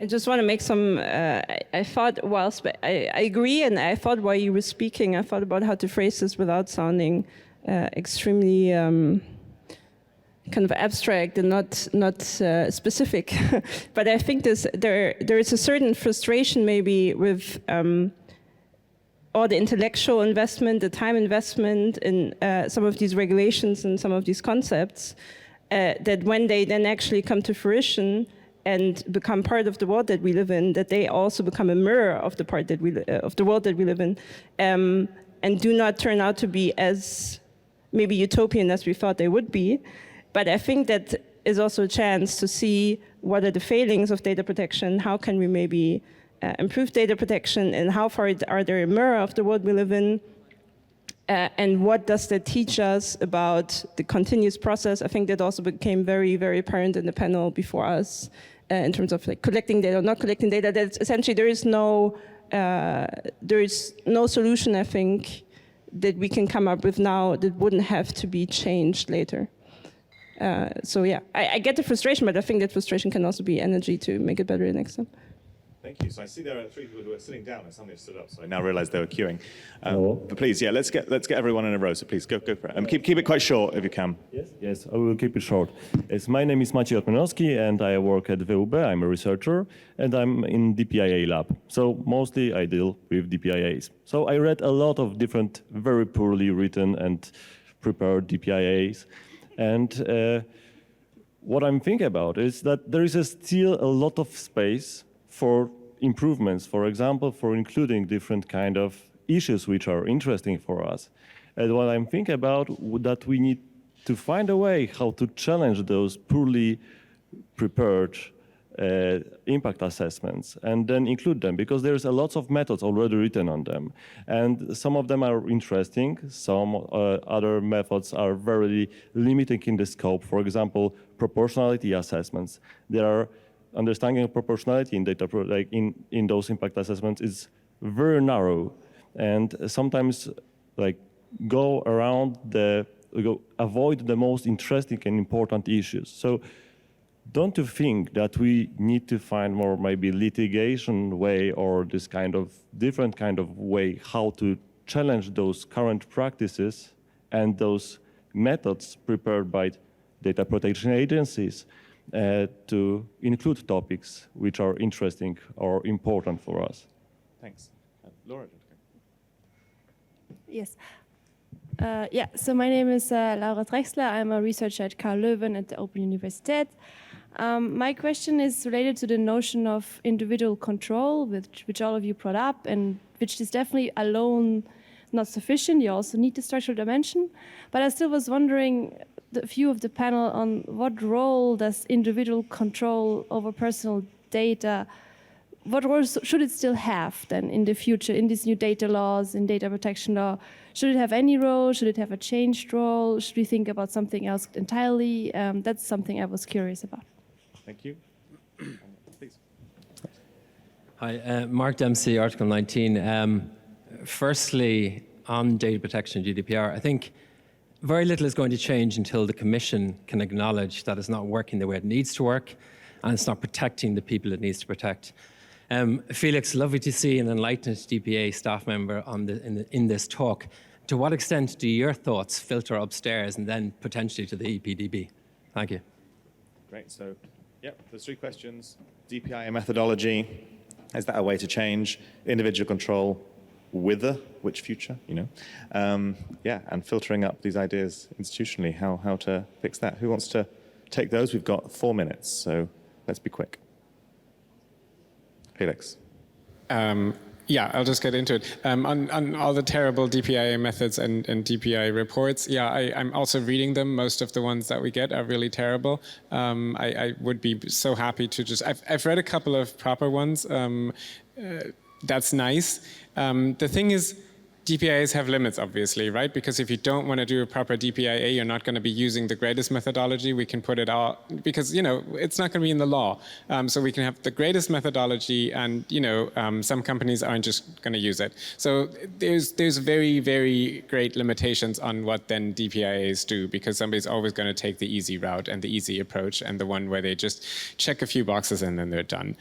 C: I just want to make some, I thought whilst, I agree, and I thought while you were speaking, I thought about how to phrase this without sounding extremely kind of abstract and not specific. But I think there is a certain frustration maybe with all the intellectual investment, the time investment in some of these regulations and some of these concepts, that when they then actually come to fruition and become part of the world that we live in, that they also become a mirror of the part that of the world that we live in, and do not turn out to be as maybe utopian as we thought they would be. But I think that is also a chance to see what are the failings of data protection, how can we maybe improve data protection, and how far are they a mirror of the world we live in, and what does that teach us about the continuous process. I think that also became very, very apparent in the panel before us, in terms of, like, collecting data or not collecting data. That essentially there is no solution, I think, that we can come up with now that wouldn't have to be changed later. So yeah, I get the frustration, but I think that frustration can also be energy to make it better next time.
A: Thank you. So I see there are 3 people who are sitting down and somebody stood up, so I now realize they were queuing. But please, yeah, let's get everyone in a row. So please go for it. Keep it quite short if you can.
H: Yes, I will keep it short. Yes, my name is Maciej Otmanowski and I work at Veale. I'm a researcher and I'm in DPIA lab. So mostly I deal with DPIAs. So I read a lot of different, very poorly written and prepared DPIAs. And what I'm thinking about is that there is still a lot of space for improvements, for example, for including different kind of issues which are interesting for us. And what I'm thinking about that we need to find a way how to challenge those poorly prepared impact assessments and then include them, because there's a lot of methods already written on them. And some of them are interesting, some other methods are very limiting in the scope. For example, proportionality assessments. There are understanding of proportionality in data, like in those impact assessments is very narrow, and sometimes like avoid the most interesting and important issues. So don't you think that we need to find more maybe litigation way or this kind of different kind of way how to challenge those current practices and those methods prepared by data protection agencies to include topics which are interesting or important for us?
A: Thanks. Laura.
I: Yes. So my name is Laura Drexler. I'm a researcher at Karl Leuven at the Open Universität. My question is related to the notion of individual control, which all of you brought up, and which is definitely alone not sufficient. You also need the structural dimension. But I still was wondering, the view of the panel on what role does individual control over personal data, what role should it still have then in the future, in these new data laws, in data protection law? Should it have any role? Should it have a changed role? Should we think about something else entirely? That's something I was curious about.
A: Thank you. Please.
J: Hi, Mark Dempsey, Article 19. Firstly, on data protection GDPR, I think very little is going to change until the Commission can acknowledge that it's not working the way it needs to work and it's not protecting the people it needs to protect. Felix, lovely to see an enlightened DPA staff member in this talk. To what extent do your thoughts filter upstairs and then potentially to the EPDB? Thank you.
A: Great. So, there's 3 questions. DPI methodology, is that a way to change individual control with which future, and filtering up these ideas institutionally, how to fix that. Who wants to take those? We've got 4 minutes, so let's be quick. Felix.
D: I'll just get into it. On all the terrible DPIA methods and DPI reports, I'm also reading them. Most of the ones that we get are really terrible. I would be so happy to just... I've read a couple of proper ones. That's nice. The thing is, DPIAs have limits, obviously, right? Because if you don't want to do a proper DPIA, you're not going to be using the greatest methodology. We can put it out because, it's not going to be in the law. So we can have the greatest methodology and, some companies aren't just going to use it. So there's very, very great limitations on what then DPIAs do, because somebody's always going to take the easy route and the easy approach and the one where they just check a few boxes and then they're done.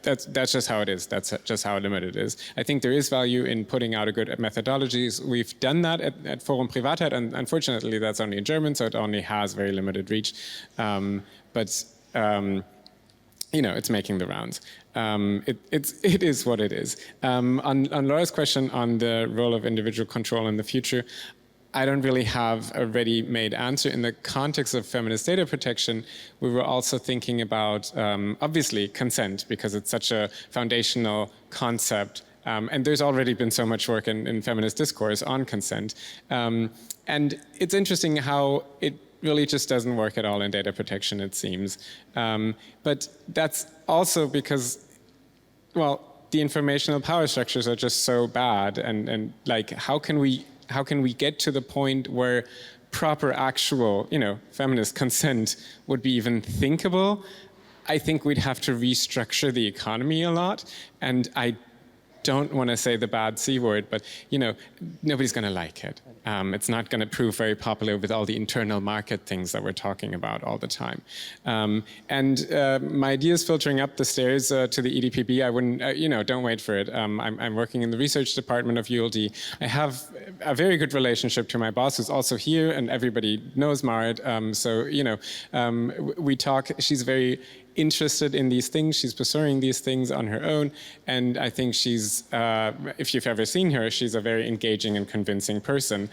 D: That's just how it is. That's just how limited it is. I think there is value in putting out a good methodologies. We've done that at Forum Privatheit, and unfortunately that's only in German, so it only has very limited reach. It's making the rounds. It is what it is. On Laura's question on the role of individual control in the future, I don't really have a ready-made answer. In the context of feminist data protection, we were also thinking about, obviously, consent, because it's such a foundational concept. And there's already been so much work in feminist discourse on consent. And it's interesting how it really just doesn't work at all in data protection, it seems. But that's also because, well, the informational power structures are just so bad. And like, how can we get to the point where proper actual, feminist consent would be even thinkable? I think we'd have to restructure the economy a lot. And I don't want to say the bad C word, but, nobody's going to like it. It's not going to prove very popular with all the internal market things that we're talking about all the time. My idea is filtering up the stairs to the EDPB. I wouldn't, don't wait for it. I'm working in the research department of ULD. I have a very good relationship to my boss, who's also here, and everybody knows Marit. We talk. She's very interested in these things. She's pursuing these things on her own. And I think she's, if you've ever seen her, she's a very engaging and convincing person.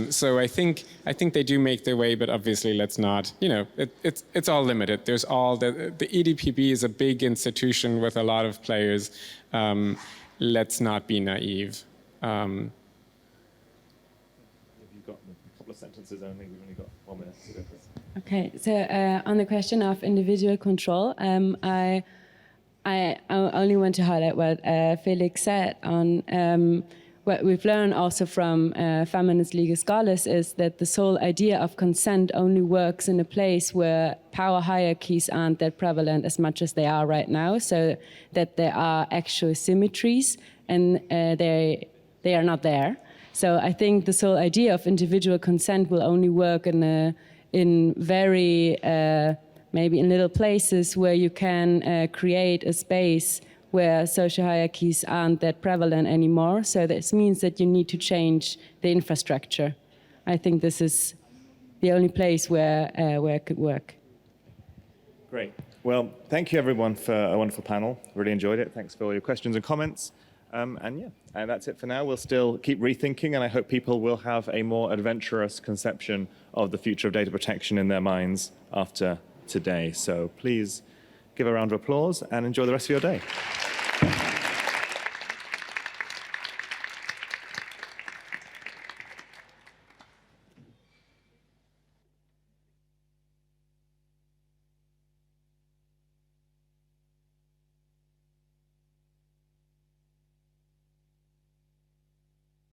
D: So I think they do make their way, but obviously let's not, it's all limited. There's all, the EDPB is a big institution with a lot of players. Let's not be naive.
A: You've got a couple of sentences only. We've only got 1 minute to go for it.
B: Okay, so on the question of individual control, I only want to highlight what Felix said on what we've learned also from feminist legal scholars is that this whole idea of consent only works in a place where power hierarchies aren't that prevalent as much as they are right now, so that there are actual symmetries and they are not there. So I think this whole idea of individual consent will only work in very, maybe in little places where you can create a space where social hierarchies aren't that prevalent anymore. So this means that you need to change the infrastructure. I think this is the only place where it could work.
A: Great. Well, thank you everyone for a wonderful panel. Really enjoyed it. Thanks for all your questions and comments. And that's it for now. We'll still keep rethinking, and I hope people will have a more adventurous conception of the future of data protection in their minds after today. So please give a round of applause and enjoy the rest of your day.